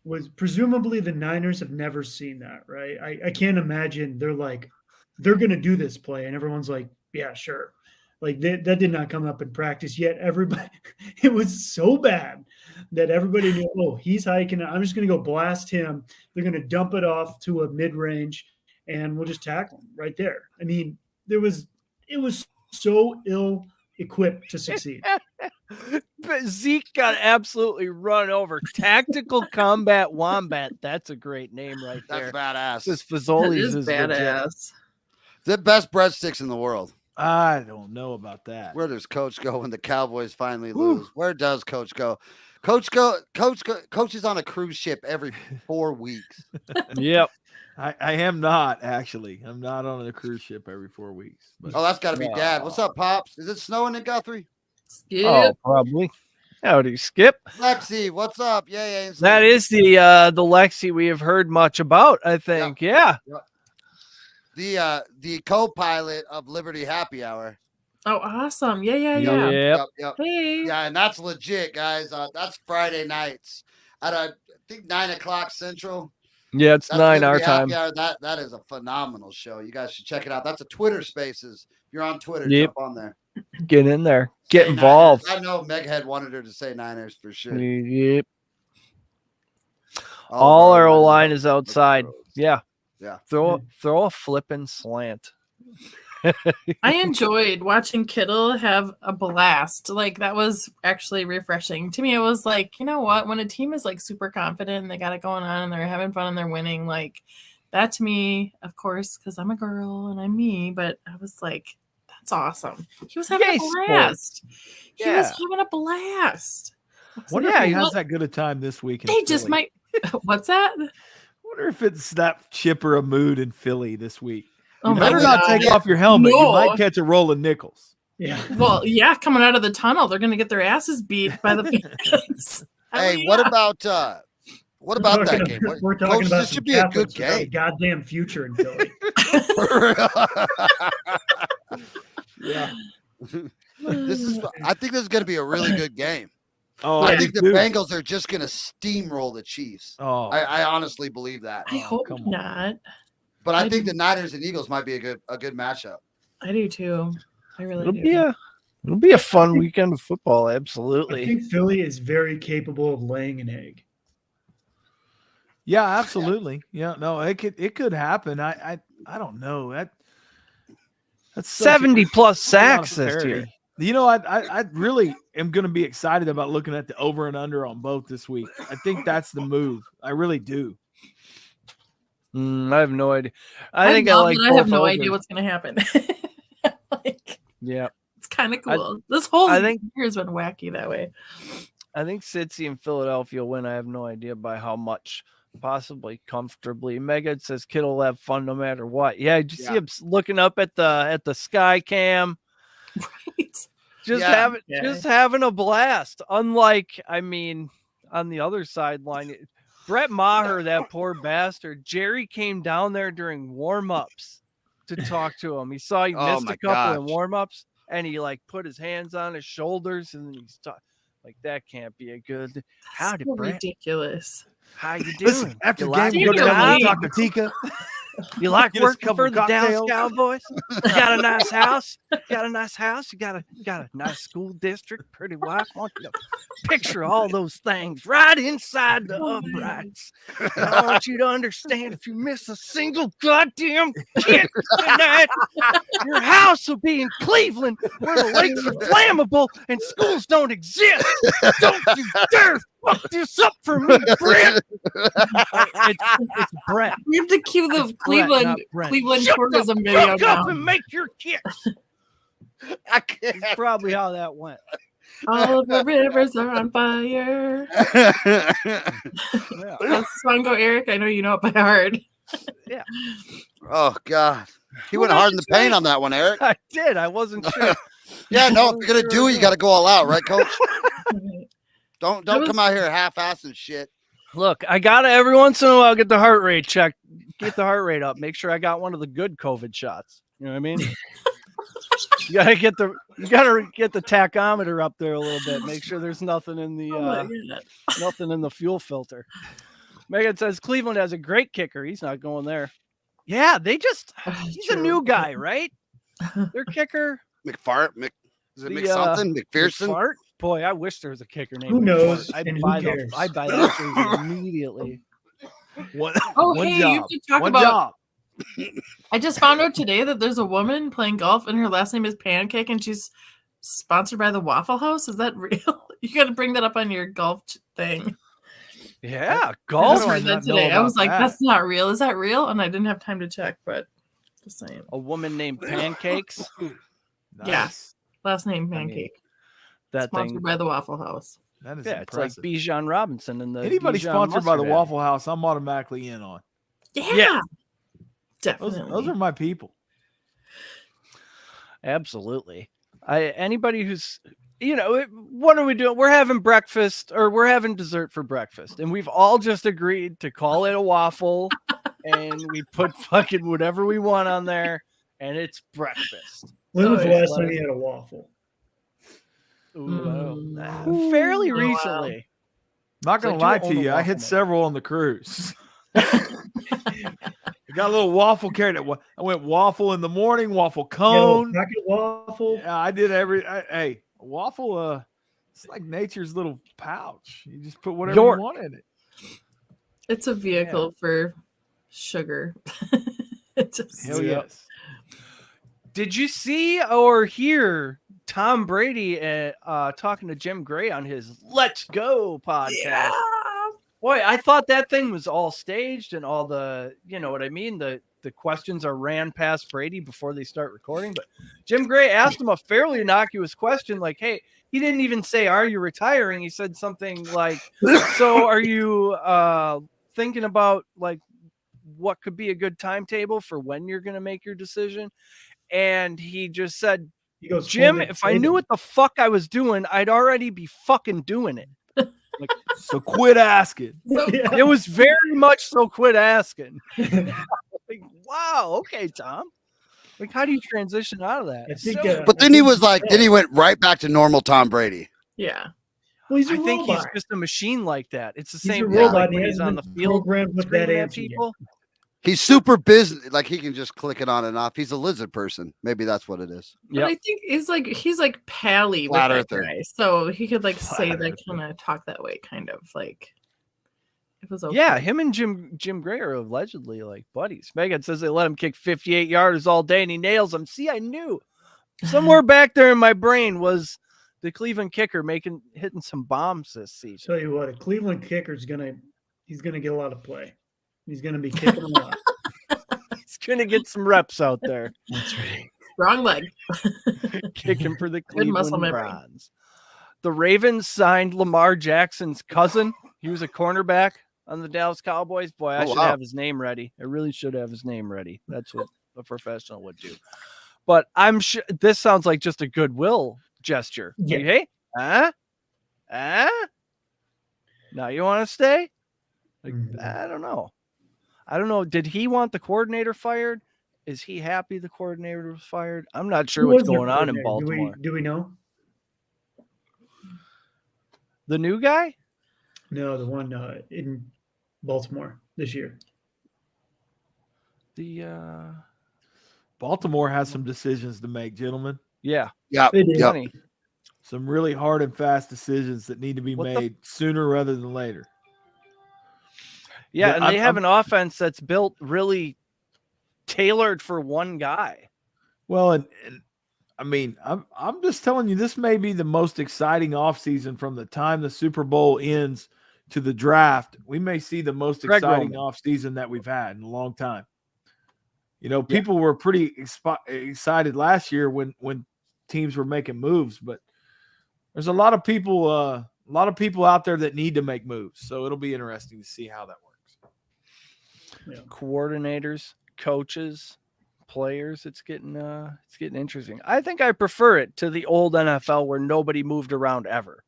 Was presumably the Niners have never seen that, right? I can't imagine they're going to do this play and everyone's like, yeah, sure. Like that did not come up in practice yet. Everybody, it was so bad that everybody knew, oh, he's hiking. I'm just going to go blast him. They're going to dump it off to a mid-range and we'll just tackle him right there. It was so ill-equipped to succeed. But Zeke got absolutely run over. Tactical Combat Wombat. That's a great name right there. That's badass. This Fazoli's is badass. The best breadsticks in the world. I don't know about that. Where does Coach go when the Cowboys finally lose? Where does Coach go? Coach is on a cruise ship every 4 weeks. Yep. I am not actually. I'm not on a cruise ship every 4 weeks. But. Oh, that's got to be Dad. What's up, Pops? Is it snowing in Guthrie? Skip. Oh, probably. Howdy, Skip. Lexi, what's up? Yeah, Ainsley. That is the Lexi we have heard much about, I think. Yeah. The co-pilot of Liberty Happy Hour. Oh, awesome. Yeah. Yep. Hey. Yeah, and that's legit, guys. That's Friday nights at I think 9:00 Central. Yeah, it's 9 our time. Yeah, that is a phenomenal show. You guys should check it out. That's a Twitter Spaces. If you're on Twitter, jump on there. Get in there. Get involved. Niners. I know Meghead wanted her to say Niners for sure. Yep. All our O-line is outside. Yeah. Yeah. Throw a flipping slant. I enjoyed watching Kittle have a blast. Like, that was actually refreshing. To me, it was like, you know what? When a team is like super confident and they got it going on and they're having fun and they're winning, like that to me, of course, because I'm a girl and I'm me, but I was like, that's awesome. He was having a blast. He was having a blast. Wonder if he has that good a time this week. They just might. What's that? Wonder if it's that chipper a mood in Philly this week. Oh, you better not take off your helmet. No. You might catch a roll of nickels. Yeah. Well, yeah, coming out of the tunnel, they're going to get their asses beat by the fans. Hey, what about that game? We're talking about this should be a good Catholics game. Goddamn future in Philly. Yeah. I think this is going to be a really good game. Oh, I think the Bengals are just going to steamroll the Chiefs. Oh, I honestly believe that. I hope not. But I think the Niners and Eagles might be a good matchup. I do too. I really do. It'll be a fun weekend of football. Absolutely. I think Philly is very capable of laying an egg. Yeah, absolutely. Yeah, no, it could happen. I don't know. That's 70 plus sacks this year. You know, I really am going to be excited about looking at the over and under on both this week. I think that's the move. I really do. I have no idea. I think I have no idea what's going to happen. Yeah, it's kind of cool. This whole year has been wacky that way. I think Cincy and Philadelphia win. I have no idea by how much, possibly comfortably. Megan says Kittle will have fun no matter what. Yeah, did you see him looking up at the sky cam? Right. Just having a blast. Unlike, on the other sideline, Brett Maher, that poor bastard. Jerry came down there during warm-ups to talk to him. He saw he missed a couple in warm-ups, and he like put his hands on his shoulders, and he's like, that can't be a good. Howdy, so Brett. Ridiculous. How you doing? Listen, after you game, you go down and talk to Tika. You like Get us a working couple for the Dallas cocktails. Cowboys? You got a nice house? You got a nice house? You got a nice school district? Pretty wife? Picture all those things right inside the uprights. I want you to understand, if you miss a single goddamn kick tonight, your house will be in Cleveland, where the lakes are flammable and schools don't exist. Don't you dare fuck this up for me, Brett. It's Brett. We have to cue the Cleveland Shut tourism the video fuck now. up and make your kicks. I can't. That's probably how that went. All the rivers are on fire. Yeah. That's the song go, Eric. I know you know it by heart. Yeah. Oh God, he went hard in the paint on that one, Eric. I did. I wasn't sure. Yeah, no, if you're gonna do it, you got to go all out, right, Coach? Don't come out here half-assing shit. Look, I gotta every once in a while get the heart rate checked, get the heart rate up, make sure I got one of the good COVID shots. You know what I mean? You gotta get the tachometer up there a little bit. Make sure there's nothing in the fuel filter. Megan says Cleveland has a great kicker. He's not going there. Yeah, he's a new guy, right? Their kicker. McFart. Is it something? McPherson? McFart? Boy, I wish there was a kicker named Who knows? McFart. And who cares? I'd buy that jersey immediately. You have to talk about. I just found out today that there's a woman playing golf and her last name is Pancake and she's sponsored by the Waffle House. Is that real? You got to bring that up on your golf thing. Yeah, golf. I that today. I was like, that's not real. Is that real? And I didn't have time to check, but just saying. A woman named Pancakes. Nice. Yeah, last name Pancake. That sponsored thing by the Waffle House. That is impressive. It's like Bijan Robinson and the anybody Bijan sponsored by the Mustard Waffle House, I'm automatically in on. Yeah. Definitely. Those are my people. Absolutely. Anybody who's, what are we doing? We're having breakfast or we're having dessert for breakfast. And we've all just agreed to call it a waffle and we put fucking whatever we want on there and it's breakfast. When was the last time you had a waffle? Fairly recently. Not going to lie to you. I hit several on the cruise. I got a little waffle carrot. I went waffle in the morning, waffle cone. Packet waffle. Yeah, I did hey, waffle, it's like nature's little pouch. You just put whatever you want in it. It's a vehicle for sugar. Hell yes. Did you see or hear Tom Brady talking to Jim Gray on his Let's Go podcast? Yeah. Boy, I thought that thing was all staged and all the, you know what I mean? The questions are ran past Brady before they start recording. But Jim Gray asked him a fairly innocuous question like, hey, he didn't even say, are you retiring? He said something like, so are you thinking about like what could be a good timetable for when you're going to make your decision? And he just said, Jim, if I knew what the fuck I was doing, I'd already be fucking doing it. Like, so quit asking. It was very much so quit asking. Like, wow, okay, Tom. Like, how do you transition out of that? But then he was like, then he went right back to normal Tom Brady. Yeah. Well, he's a I think robot. he's just a machine like that. It's the He's same a thing robot. like He when he's hasn't on the been field. programmed with screaming that at answer yet. people. He's super busy. Like he can just click it on and off. He's a lizard person. Maybe that's what it is. But I think he's like pally with Flat that earther. guy. So he could like say that kind of talk that way, kind of like it was okay. Yeah, him and Jim Gray are allegedly like buddies. Megan says they let him kick 58 yarders all day and he nails them. See, I knew somewhere back there in my brain was the Cleveland kicker hitting some bombs this season. Tell you what, a Cleveland kicker's he's gonna get a lot of play. He's gonna be kicking a lot. He's gonna get some reps out there. That's right. Wrong leg. Kicking for the Good muscle Cleveland memory. Browns. The Ravens signed Lamar Jackson's cousin. He was a cornerback on the Dallas Cowboys. Boy, I should have his name ready. I really should have his name ready. That's what a professional would do. But I'm sure this sounds like just a goodwill gesture. Yeah. Like, hey, now you want to stay? Like, I don't know. Did he want the coordinator fired? Is he happy the coordinator was fired? I'm not sure what's going on in Baltimore. Do we know? The new guy? No, the one in Baltimore this year. The Baltimore has some decisions to make, gentlemen. Yeah. Some really hard and fast decisions that need to be made sooner rather than later. Yeah, and they have an offense that's built really tailored for one guy. Well, and I mean, I'm just telling you, this may be the most exciting offseason from the time the Super Bowl ends to the draft. We may see the most exciting offseason that we've had in a long time. You know, people were pretty excited last year when teams were making moves, but there's a lot of people out there that need to make moves. So it'll be interesting to see how that works. Yeah. Coordinators, coaches, players, it's getting interesting. I think I prefer it to the old NFL where nobody moved around ever.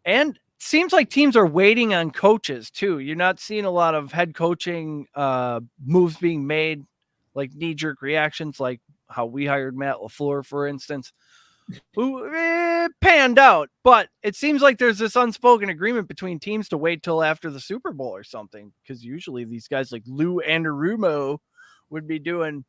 And seems like teams are waiting on coaches too. You're not seeing a lot of head coaching moves being made, like knee-jerk reactions, like how we hired Matt LaFleur, for instance, who panned out. But it seems like there's this unspoken agreement between teams to wait till after the Super Bowl or something, because usually these guys like Lou Anarumo would be doing.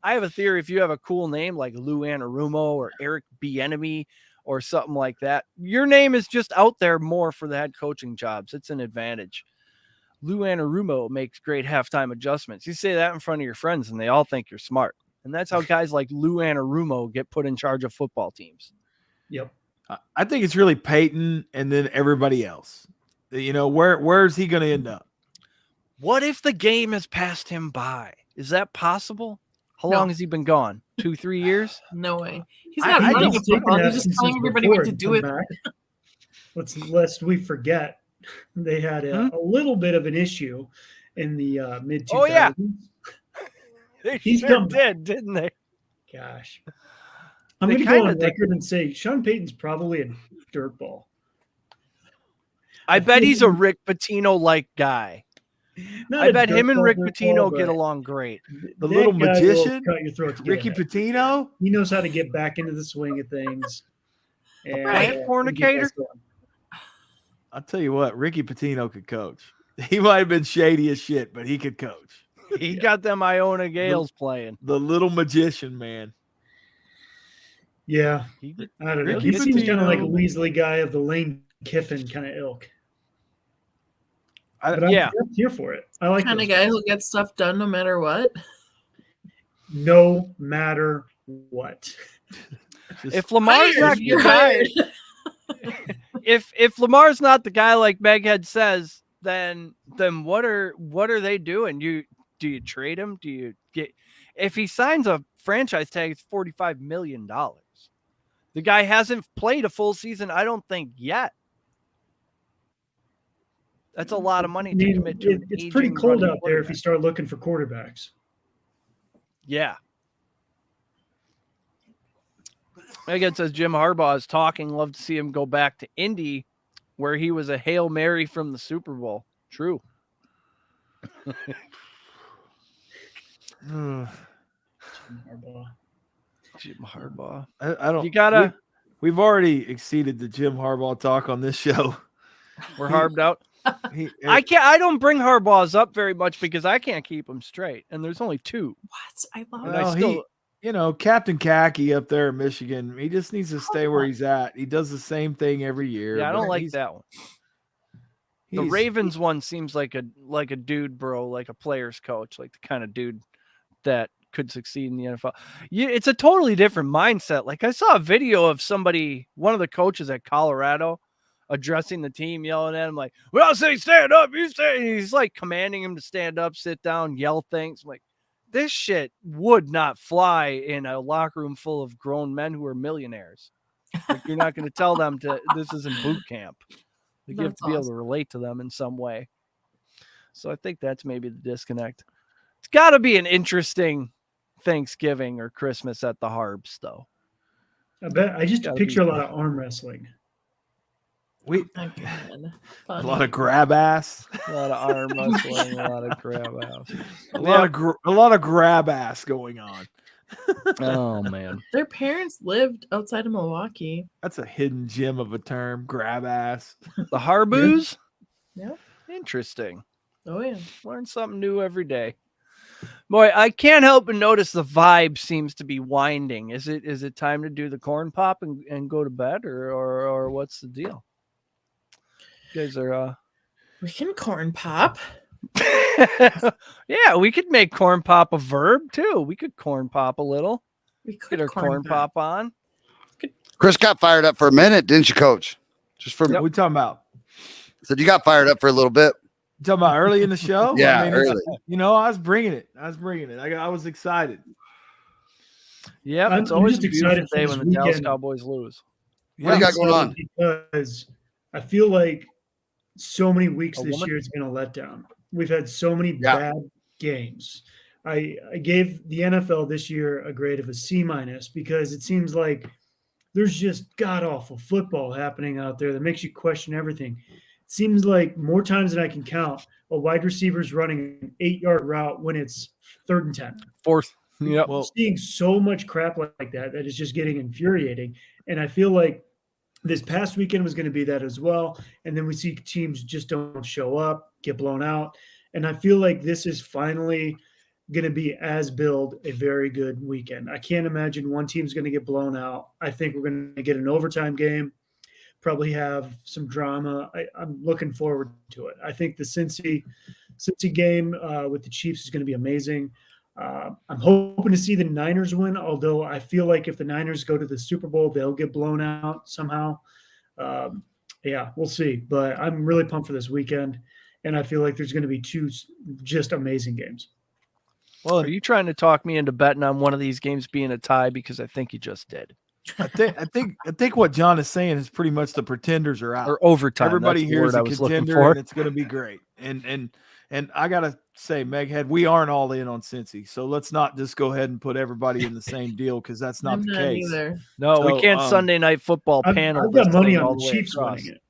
I have a theory: if you have a cool name like Lou Anarumo or Eric Bieniemy or something like that, your name is just out there more for the head coaching jobs. It's an advantage. Lou Anarumo makes great halftime adjustments. You say that in front of your friends and they all think you're smart. And that's how guys like Lou Anarumo get put in charge of football teams. Yep. I think it's really Peyton and then everybody else. You know, where's he going to end up? What if the game has passed him by? Is that possible? How long has he been gone? 2-3 years? No way. He's not running a football. He's just telling everybody what to do with it. Lest we forget, they had a little bit of an issue in the mid-2000s. Oh, yeah. They didn't they? Gosh. I'm going to go on record and say Sean Payton's probably a dirtball. I bet he's a Rick Pitino-like guy. I bet him and Rick Pitino get along great. The little magician, cut your throat Ricky Pitino. He knows how to get back into the swing of things. Plant fornicator. I'll tell you what, Ricky Pitino could coach. He might have been shady as shit, but he could coach. He got them Iona Gales playing. The little magician, man. Yeah. I don't know. He seems kind of like a Weasley guy of the Lane Kiffin kind of ilk. I'm here for it. I like kind of guy who gets stuff done no matter what. No matter what. If Lamar's not the guy, if Lamar's not the guy like Meghead says, then what are they doing? Do you trade him? Do you get if he signs a franchise tag? It's $45 million. The guy hasn't played a full season, I don't think, yet. That's a lot of money to commit to. It's pretty cold out there if you start looking for quarterbacks. Yeah. Megan says Jim Harbaugh is talking. Love to see him go back to Indy, where he was a Hail Mary from the Super Bowl. True. Jim Harbaugh. I don't. You gotta. We've already exceeded the Jim Harbaugh talk on this show. We're harbed out. I don't bring Harbaughs up very much because I can't keep them straight, and there's only two. What? I love it. Captain Khaki up there in Michigan, he just needs to stay where he's at. He does the same thing every year. Yeah, I don't like that one. The Ravens one seems like a dude, bro, like a player's coach, like the kind of dude that could succeed in the NFL. It's a totally different mindset. Like I saw a video of one of the coaches at Colorado, addressing the team, yelling at him like, "Well, I say stand up, you stay." He's like commanding him to stand up, sit down, yell things. I'm like, this shit would not fly in a locker room full of grown men who are millionaires. Like, you're not going to tell them this isn't boot camp. Like, you have to be able to relate to them in some way. So I think that's maybe the disconnect. It's got to be an interesting Thanksgiving or Christmas at the Harbs, though. I bet I just picture a lot of arm wrestling. A lot of grab ass. A lot of arm muscling, a lot of grab ass. A lot of grab ass going on. Oh man. Their parents lived outside of Milwaukee. That's a hidden gem of a term, grab ass. The Harboos? Yep. Interesting. Oh yeah. Learn something new every day. Boy, I can't help but notice the vibe seems to be winding. Is it time to do the corn pop and go to bed or what's the deal? You guys are We can corn pop. yeah, we could make corn pop a verb too. We could corn pop a little. We could get our corn pop on. Chris got fired up for a minute, didn't you, Coach? Just for What we talking about? Said you got fired up for a little bit. You talking about early in the show? Yeah, I mean, early. I was bringing it. I was excited. Yeah, it's I'm always just a beautiful excited for day this when the Dallas weekend. Cowboys lose. What do you got going on? Because I feel like so many weeks A this woman? year it's been a letdown. We've had so many Yeah. bad games. I gave the NFL this year a grade of a C- because it seems like there's just god awful football happening out there that makes you question everything. It seems like more times than I can count, a wide receiver's running an 8-yard route when it's 3rd and 10. Fourth. Yep. Well, seeing so much crap like that is just getting infuriating. And I feel like this past weekend was going to be that as well. And then we see teams just don't show up, get blown out. And I feel like this is finally going to be, as billed, a very good weekend. I can't imagine one team's going to get blown out. I think we're going to get an overtime game, probably have some drama. I'm looking forward to it. I think the Cincy game with the Chiefs is going to be amazing. I'm hoping to see the Niners win, although I feel like if the Niners go to the Super Bowl, they'll get blown out somehow. Yeah, we'll see. But I'm really pumped for this weekend, and I feel like there's going to be 2 just amazing games. Well, are you trying to talk me into betting on one of these games being a tie? Because I think you just did. I think what John is saying is pretty much the pretenders are out. Or overtime. Everybody That's the here word is a I was looking contender, for. and it's going to be great. And I gotta say, Meghead, we aren't all in on Cincy, so let's not just go ahead and put everybody in the same deal because that's not the case. Either. No, So, we can't Sunday night football panel. I've got this money thing on all the way Chiefs across. winning it.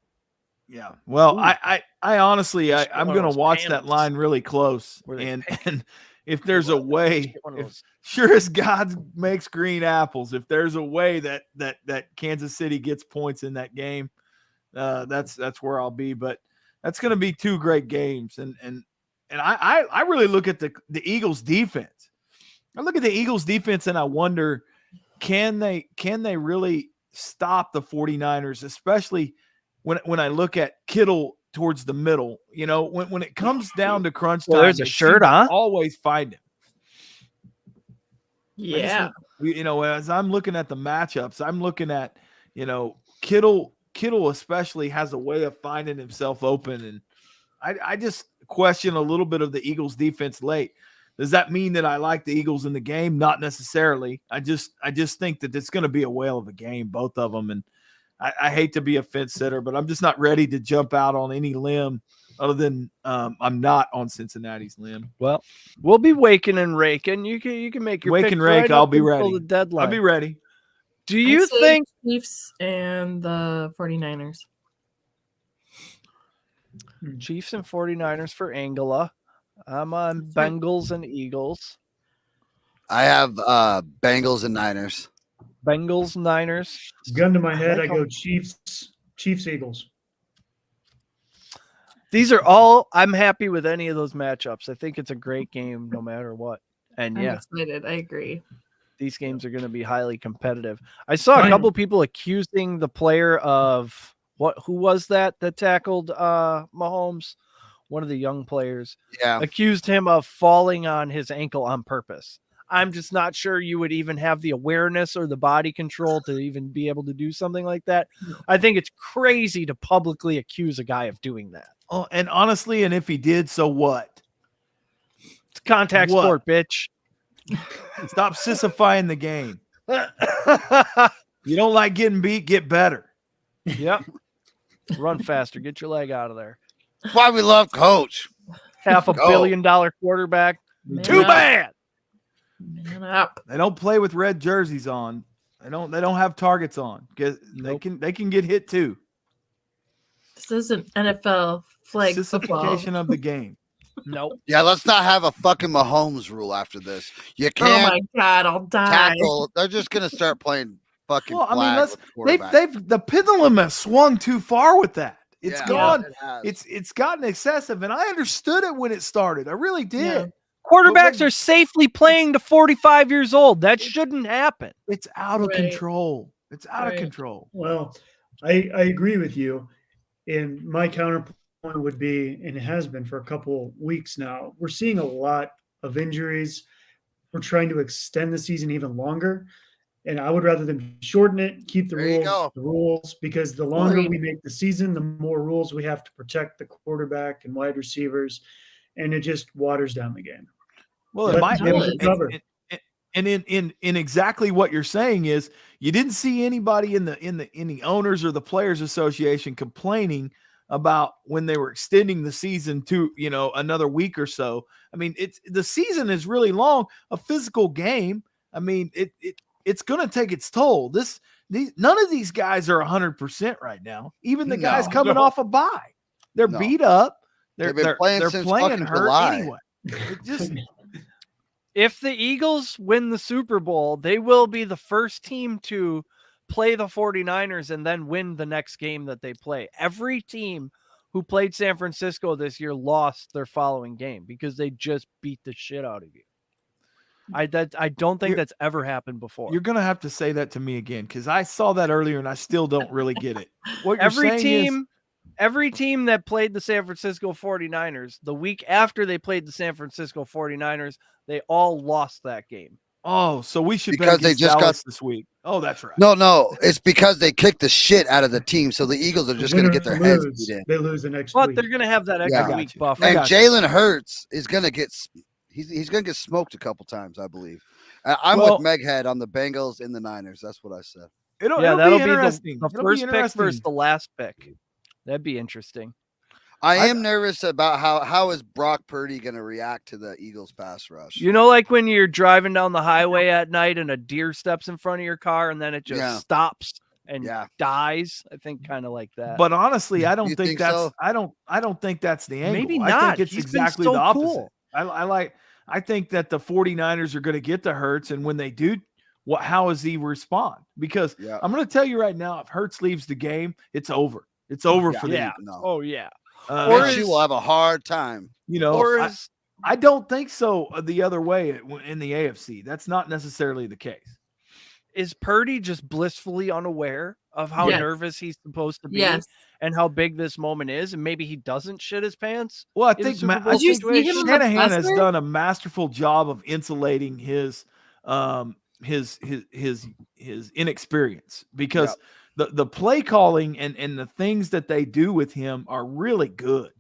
Yeah. Well, Ooh. I honestly, I'm one of going those to watch that panels line really close, where they and if there's a way, Get one of those. sure as God makes green apples, if there's a way that Kansas City gets points in that game, that's where I'll be. But that's going to be 2 great games, and I really look at the Eagles defense. I look at the Eagles defense and I wonder, can they really stop the 49ers, especially when I look at Kittle towards the middle. You know, when it comes down to crunch time, there's a they shirt, seem to huh? always find him. Yeah. As I'm looking at the matchups, I'm looking at, Kittle especially has a way of finding himself open. And I just question a little bit of the Eagles defense late. Does that mean that I like the Eagles in the game? Not necessarily. I just think that it's going to be a whale of a game, both of them. And I hate to be a fence sitter, but I'm just not ready to jump out on any limb other than I'm not on Cincinnati's limb. Well, we'll be waking and raking. You can make your Wake pick and rake. right I'll up be until ready. The deadline. I'll be ready. Do you I'd say think Chiefs and the 49ers? Chiefs and 49ers for Angela? I'm on Bengals and Eagles. I have Bengals and Niners. Bengals, Niners. Gun to my head, I like go Chiefs, Eagles. These are all, I'm happy with any of those matchups. I think it's a great game no matter what. And I'm yeah, excited. I agree. these games are going to be highly competitive. I saw a couple people accusing the player of who was that tackled Mahomes? One of the young players. Yeah. Accused him of falling on his ankle on purpose. I'm just not sure you would even have the awareness or the body control to even be able to do something like that. I think it's crazy to publicly accuse a guy of doing that. Oh, and honestly, and if he did, so what? It's contact sport, bitch. Stop sissifying the game. You don't like getting beat, get better. Yep. Run faster. Get your leg out of there. That's why we love Coach. $500 million quarterback. Man Too up. bad. Man up. They don't play with red jerseys on. They don't have targets on because they can get hit too. This isn't NFL flag football. Sissification of the game. Nope. Yeah, let's not have a fucking Mahomes rule after this. You Oh can't my God, I'll die. tackle. They're just gonna start playing fucking Well, I mean, flag let's with the quarterback. they've the pendulum has swung too far with that. It's Yeah, gone. it has. It's gotten excessive, and I understood it when it started. I really did. Yeah. Quarterbacks are safely playing to 45 years old. That shouldn't happen. It's out of Right. control. It's out of Right. control. Well, I agree with you. And my counterpoint would be, and it has been for a couple weeks now, we're seeing a lot of injuries. We're trying to extend the season even longer. And I would rather than shorten it, keep There you go. the rules, because the longer Agreed. we make the season, the more rules we have to protect the quarterback and wide receivers, and it just waters down the game. Well, Let it might the teams recover. and in exactly what you're saying is you didn't see anybody in the owners or the players association complaining about when they were extending the season to another week or so. I mean, the season is really long, a physical game. I mean, it's going to take its toll. None of these guys are 100% right now. Even the guys coming off a bye, they're beat up. They're playing hurt July. anyway. It just If the Eagles win the Super Bowl, they will be the first team to play the 49ers and then win the next game that they play. Every team who played San Francisco this year lost their following game because they just beat the shit out of you. I don't think that's ever happened before. You're going to have to say that to me again, because I saw that earlier and I still don't really get it. What you're Every team that played the San Francisco 49ers, the week after they played the San Francisco 49ers, they all lost that game. Oh, so we should because they just got this week. Oh, that's right. No, it's because they kicked the shit out of the team, so the Eagles are just going to get their heads beat in. They lose the next But week. they're going to have that extra week buffer. And Jalen Hurts is going to get he's going to get smoked a couple times, I believe. I'm with Meghead on the Bengals and the Niners. That's what I said. That'll be be interesting. the first pick versus the last pick. That'd be interesting. I am nervous about how is Brock Purdy going to react to the Eagles pass rush. You know, like when you're driving down the highway at night and a deer steps in front of your car and then it just stops and dies. I think kind of like that. But honestly, I don't You think think that's so? I don't think that's the angle. Maybe I not. think it's He's been exactly so the opposite. cool. I think that the 49ers are going to get to Hurts, and when they do, how does he respond? Because I'm going to tell you right now, if Hurts leaves the game, it's over. It's over for the Eagles. Oh yeah. Or she will have a hard time. I don't think so the other way in the AFC. That's not necessarily the case. Is Purdy just blissfully unaware of how nervous he's supposed to be and how big this moment is, and maybe he doesn't shit his pants? Well, I think Shanahan has done a masterful job of insulating his inexperience, because the play calling and the things that they do with him are really good.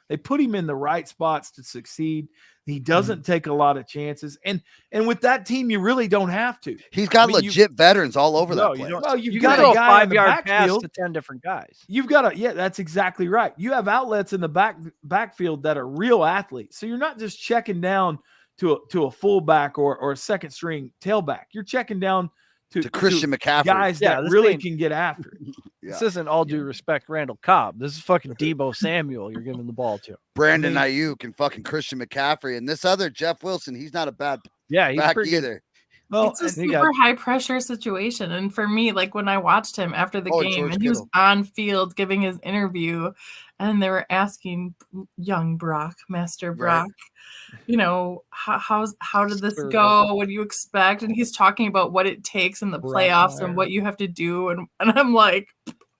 They put him in the right spots to succeed. He doesn't take a lot of chances, and with that team, you really don't have to. He's got legit veterans all over that place. Well, you got a 5-yard pass to 10 different guys. You've got that's exactly right. You have outlets in the backfield that are real athletes, so you're not just checking down to a fullback or a second string tailback. You're checking down to Christian McCaffrey, guys that really can get after it. This isn't all due respect, Randall Cobb. This is fucking Deebo Samuel you're giving the ball to. Brandon Ayuk and fucking Christian McCaffrey, and this other Jeff Wilson. He's not a bad he's back pretty either. Good. Well, it's a super high pressure situation. And for me, like when I watched him after the game and he was on field giving his interview, and they were asking young Master Brock, how did this go? What do you expect? And he's talking about what it takes in the playoffs and what you have to do. And I'm like,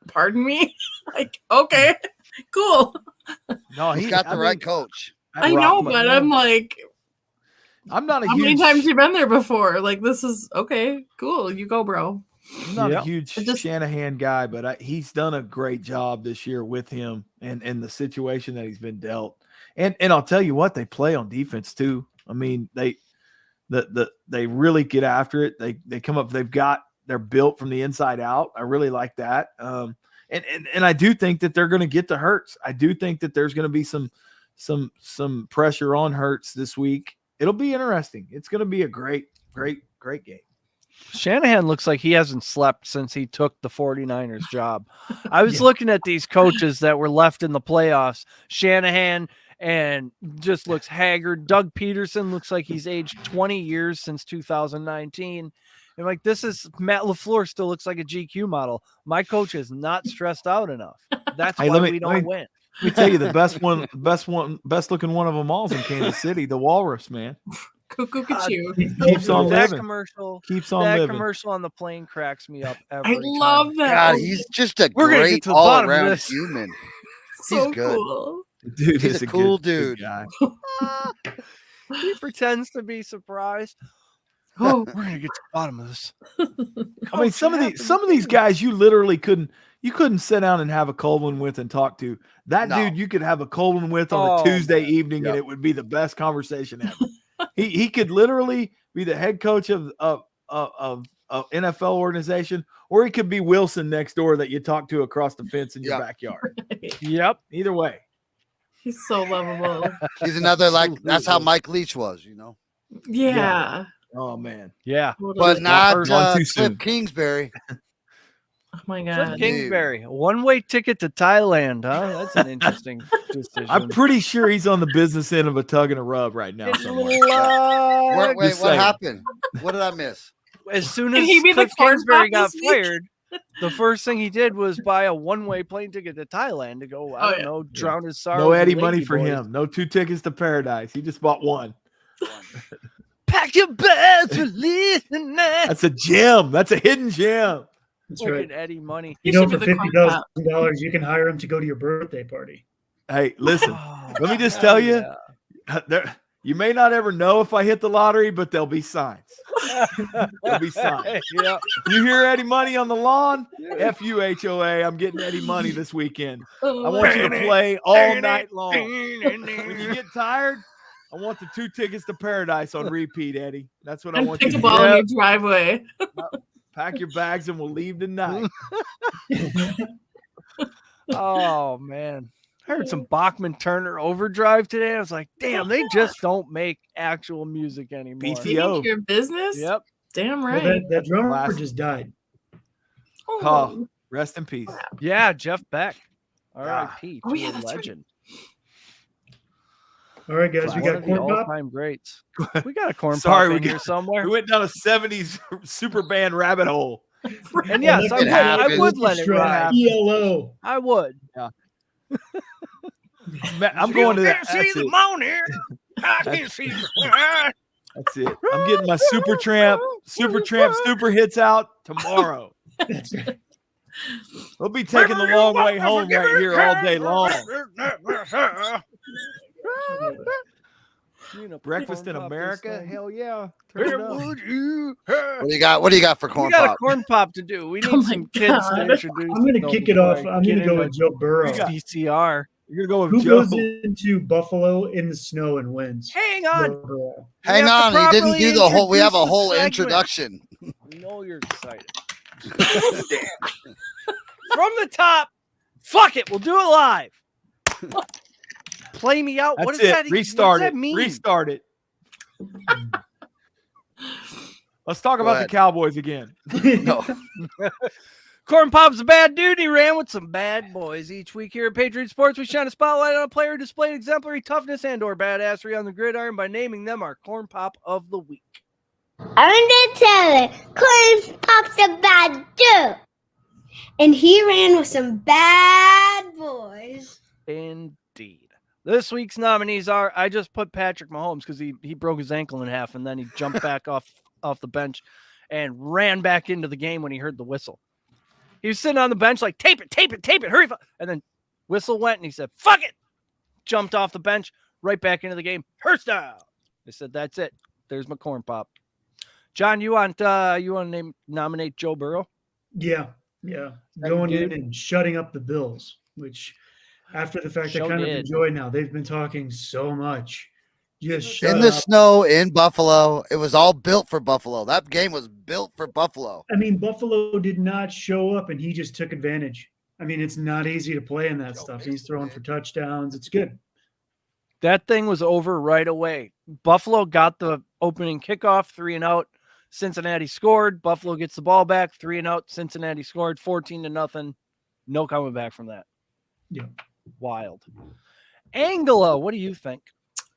pardon me? Like, okay, cool. No, he's got the right coach. I know, but I'm like, I'm not how many times you been there before? Like, this is okay, cool. You go, bro. I'm not a huge Shanahan guy, but he's done a great job this year with him and the situation that he's been dealt. And I'll tell you what, they play on defense too. I mean, they really get after it. They come up. They're built from the inside out. I really like that. And I do think that they're going to get to Hurts. I do think that there's going to be some pressure on Hurts this week. It'll be interesting. It's going to be a great game. Shanahan looks like he hasn't slept since he took the 49ers job. I was looking at these coaches that were left in the playoffs. Shanahan and just looks haggard. Doug Peterson looks like he's aged 20 years since 2019. And like, this is Matt LaFleur still looks like a GQ model. My coach is not stressed out enough. That's why we don't win. Let me tell you, the best looking one of them all is in Kansas City, the Walrus, man. Cuckoo-cuckoo. Keeps on living. Keeps on living. That commercial on the plane cracks me up every time. I love that. God, he's just a great all-around human. So he's good. Cool. Dude, he's a cool dude. Guy. He pretends to be surprised. Oh, we're gonna get to the bottom of this. I mean, some of these guys you literally couldn't sit down and have a cold one with and talk to. That dude you could have a cold one with on a Tuesday evening, and it would be the best conversation ever. He could literally be the head coach of NFL organization, or he could be Wilson next door that you talk to across the fence in your backyard. Yep. Either way. He's so lovable. He's another that's how Mike Leach was, you know. Yeah. Oh man. Yeah. But not Cliff Kingsbury. Oh my God. Cliff Kingsbury. A one-way ticket to Thailand, huh? That's an interesting decision. I'm pretty sure he's on the business end of a tug and a rub right now. Wait, what happened? What did I miss? As soon as Cliff Kingsbury got fired, the first thing he did was buy a one-way plane ticket to Thailand to go, I don't know, drown his sorrows. No Eddie money for him. No 2 tickets to paradise. He just bought one. Pack your bags for listening. That's a gem. That's a hidden gem. That's right. Eddie money. You know, for $50,000, you can hire him to go to your birthday party. Hey, listen. Let me just tell you, you may not ever know if I hit the lottery, but there'll be signs. There'll be signs. Yeah. You hear Eddie Money on the lawn? FUHOA. I'm getting Eddie Money this weekend. I want you to play all night long. When you get tired, I want the 2 tickets to paradise on repeat, Eddie. That's what I want you to do. Pick a ball in your driveway. Pack your bags and we'll leave tonight. Oh, man. I heard some Bachman Turner Overdrive today. I was like, damn, they just don't make actual music anymore. PTO. Your business? Yep. Damn right. Well, that drummer just died. Oh, rest in peace. Yeah, Jeff Beck. R.I.P. Oh, yeah, that's legend. All right, guys, we got corn pop. All-time greats. We got a corn Sorry, pop in here somewhere. We went down a 70s super band rabbit hole. And yes, I would let it ride. ELO. I would. Yeah. I'm going to that. See the moon here. I can see the That's it. I'm getting my Super Tramp super hits out tomorrow. That's right. We'll be taking the long way home right here all day long. Breakfast in America? Hell yeah. What do you got for corn pop? We got a corn pop to do. We need some kids to introduce. I'm going to kick it off. I'm going to go with Joe Burrow. VCR. You're going to go with Who Joe. goes into Buffalo in the snow and wins? Hang on. Hang on. He didn't do the whole. We have a whole introduction. I know you're excited. From the top. Fuck it. We'll do it live. Play me out. That's what does it. that Restart what does it. that mean? Restart it. Let's talk about the Cowboys again. No. Corn Pop's a bad dude. He ran with some bad boys. Each week here at Patriot Sports, we shine a spotlight on a player who displayed exemplary toughness and/or badassery on the gridiron by naming them our Corn Pop of the week. I'm gonna tell it. Corn Pop's a bad dude, and he ran with some bad boys. Indeed. This week's nominees are, I just put Patrick Mahomes because he broke his ankle in half and then he jumped back off the bench and ran back into the game when he heard the whistle. He was sitting on the bench like, tape it, hurry. And then whistle went and he said, fuck it. Jumped off the bench, right back into the game. Her style. I said, that's it. There's my corn pop. John, you want to nominate Joe Burrow? Yeah. Going in and shutting up the Bills, which after the fact I kind of enjoy now. They've been talking so much. Just shut in the up. snow in Buffalo. It was all built for Buffalo. That game was built for Buffalo. I mean, Buffalo did not show up, and he just took advantage. I mean, it's not easy to play in that stuff. He's throwing for touchdowns. It's good. That thing was over right away. Buffalo got the opening kickoff, 3-and-out. Cincinnati scored. Buffalo gets the ball back, 3-and-out. Cincinnati scored 14-0. No coming back from that. Yeah. Wild. Angela, what do you think?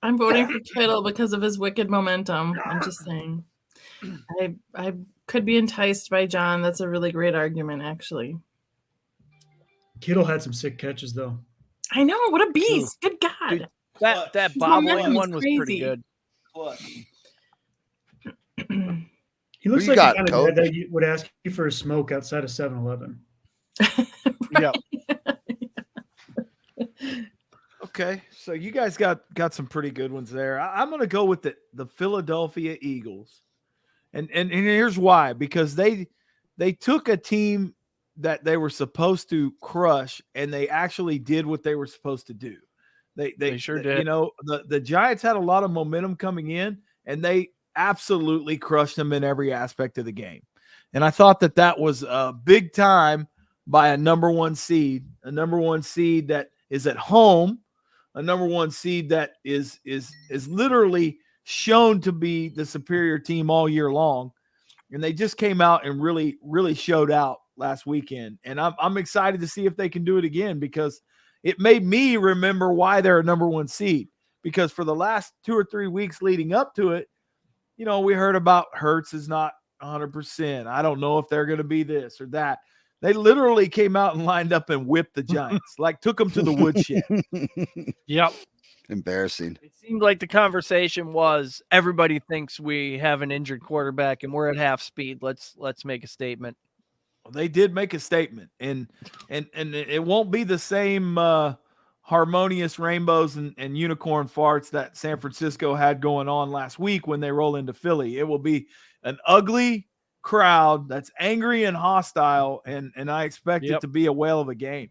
I'm voting for Kittle because of his wicked momentum. I'm just saying. I could be enticed by John. That's a really great argument, actually. Kittle had some sick catches, though. I know. What a beast. Good God. Dude, that bobbling one was pretty good. He looks like the kind of guy that would ask you for a smoke outside of 7-Eleven. Yeah. Okay, so you guys got some pretty good ones there. I'm going to go with the Philadelphia Eagles, and here's why: because they took a team that they were supposed to crush, and they actually did what they were supposed to do. They sure did. You know, the Giants had a lot of momentum coming in, and they absolutely crushed them in every aspect of the game. And I thought that was big time by a number one seed that is at home, a number one seed that is literally shown to be the superior team all year long. And they just came out and really, really showed out last weekend. And I'm excited to see if they can do it again, because it made me remember why they're a number one seed. Because for the last 2 or 3 weeks leading up to it, you know, we heard about Hurts is not 100%. I don't know if they're going to be this or that. They literally came out and lined up and whipped the Giants, like took them to the woodshed. Yep. Embarrassing. It seemed like the conversation was everybody thinks we have an injured quarterback and we're at half speed. Let's make a statement. Well, they did make a statement, and it won't be the same harmonious rainbows and unicorn farts that San Francisco had going on last week when they roll into Philly. It will be an ugly crowd that's angry and hostile, and I expect it to be a whale of a game.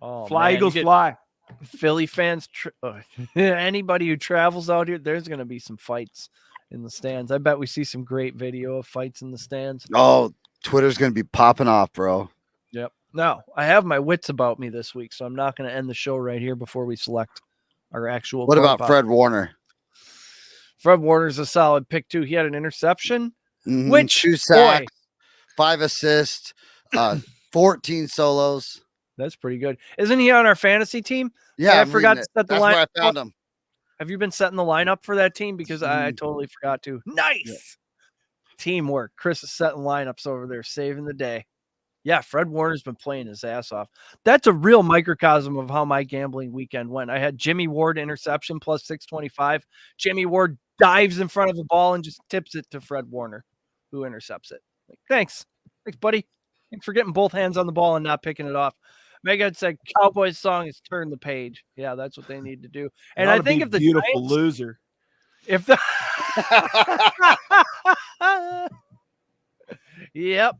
Oh, fly, man, Eagles, fly. Philly fans, anybody who travels out here, there's going to be some fights in the stands. I bet we see some great video of fights in the stands. Oh, Twitter's going to be popping off, bro. Yep. Now, I have my wits about me this week, so I'm not going to end the show right here before we select our actual. What about Fred Warner? Fred Warner's a solid pick, too. He had an interception, which 2 sacks, 5 assists, 14 solos. That's pretty good. Isn't he on our fantasy team? Yeah, I forgot to set the line. That's where I found him. Have you been setting the lineup for that team? Because I totally forgot to. Nice. Yeah. Teamwork. Chris is setting lineups over there, saving the day. Yeah, Fred Warner's been playing his ass off. That's a real microcosm of how my gambling weekend went. I had Jimmy Ward interception plus 625. Jimmy Ward dives in front of the ball and just tips it to Fred Warner, who intercepts it. Like, thanks, buddy. Thanks for getting both hands on the ball and not picking it off. Megan said Cowboys song is turn the page. Yeah, that's what they need to do. And I think if the beautiful Giants, loser, if the yep.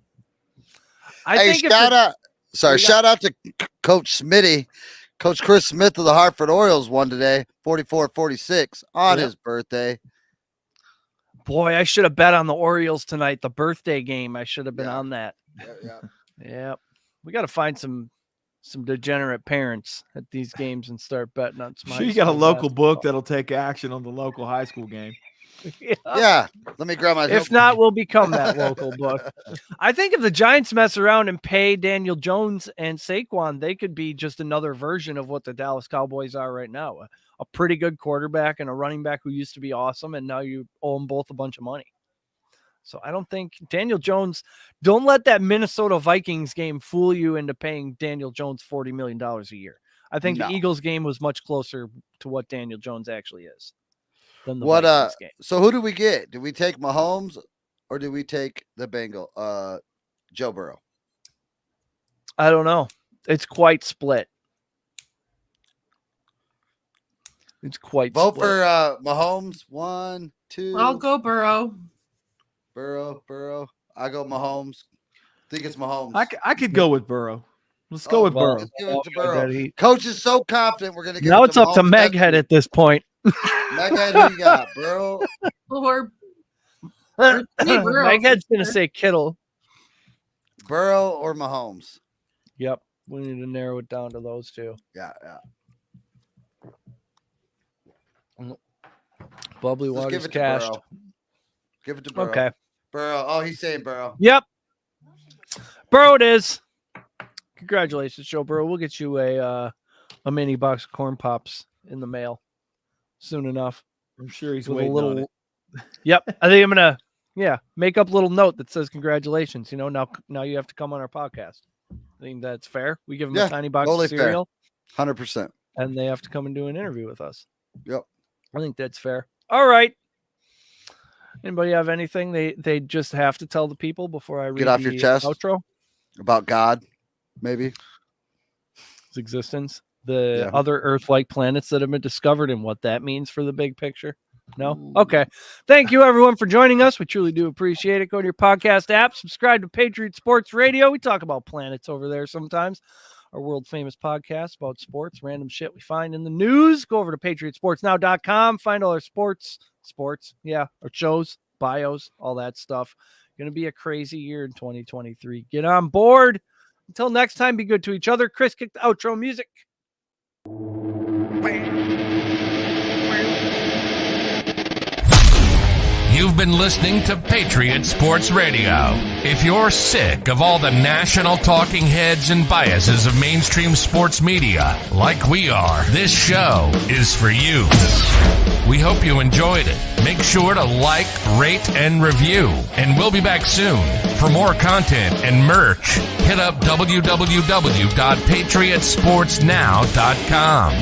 Shout out to Coach Smitty. Coach Chris Smith of the Hartford Orioles won today, 44-46 on his birthday. Boy, I should have bet on the Orioles tonight, the birthday game. I should have been on that. Yeah. We got to find some degenerate parents at these games and start betting on some. Sure, you got a local book that'll take action on the local high school game. Yeah. Let me grab my. If not, we'll become that local book. I think if the Giants mess around and pay Daniel Jones and Saquon, they could be just another version of what the Dallas Cowboys are right now. A pretty good quarterback and a running back who used to be awesome, and now you owe them both a bunch of money. So I don't think Daniel Jones, don't let that Minnesota Vikings game fool you into paying Daniel Jones $40 million a year. I think the Eagles game was much closer to what Daniel Jones actually is than the Vikings game. So who do we get? Do we take Mahomes or do we take the Joe Burrow? I don't know. It's quite split. Vote for Mahomes. 1, 2. I'll go Burrow. Burrow. I go Mahomes. I think it's Mahomes. I could go with Burrow. Let's go with Burrow. Let's give it to Burrow. Coach is so confident we're going to get now it's up to Meghead at this point. Meghead, who you got? Burrow? Meghead's going to say Kittle. Burrow or Mahomes? Yep. We need to narrow it down to those two. Yeah. Bubbly Waters cashed. Give it to Burrow. Okay. Burrow. Oh, he's saying Burrow. Yep. Burrow it is. Congratulations, Joe Burrow. We'll get you a mini box of corn pops in the mail soon enough. I'm sure he's with waiting a little. on it. Yep. I think I'm gonna make up a little note that says congratulations. Now you have to come on our podcast. I think that's fair. We give them a tiny box of cereal. 100%. And they have to come and do an interview with us. Yep. I think that's fair. All right. Anybody have anything they just have to tell the people before I read Get off your chest outro? About God, maybe. His existence. The other Earth-like planets that have been discovered and what that means for the big picture. No? Okay. Thank you, everyone, for joining us. We truly do appreciate it. Go to your podcast app. Subscribe to Patriot Sports Radio. We talk about planets over there sometimes. Our world-famous podcast about sports, random shit we find in the news. Go over to patriotsportsnow.com. Find all our our shows, bios, all that stuff. Going to be a crazy year in 2023. Get on board. Until next time, be good to each other. Chris, kick the outro music. You've been listening to Patriot Sports Radio. If you're sick of all the national talking heads and biases of mainstream sports media, like we are, this show is for you. We hope you enjoyed it. Make sure to like, rate, and review. And we'll be back soon. For more content and merch, hit up www.patriotsportsnow.com.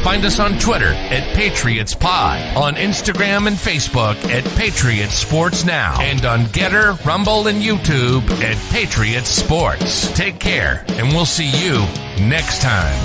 Find us on Twitter at PatriotsPod, on Instagram and Facebook at Patriot Sports Now, and on Getter, Rumble, and YouTube at Patriot Sports. Take care, and we'll see you next time.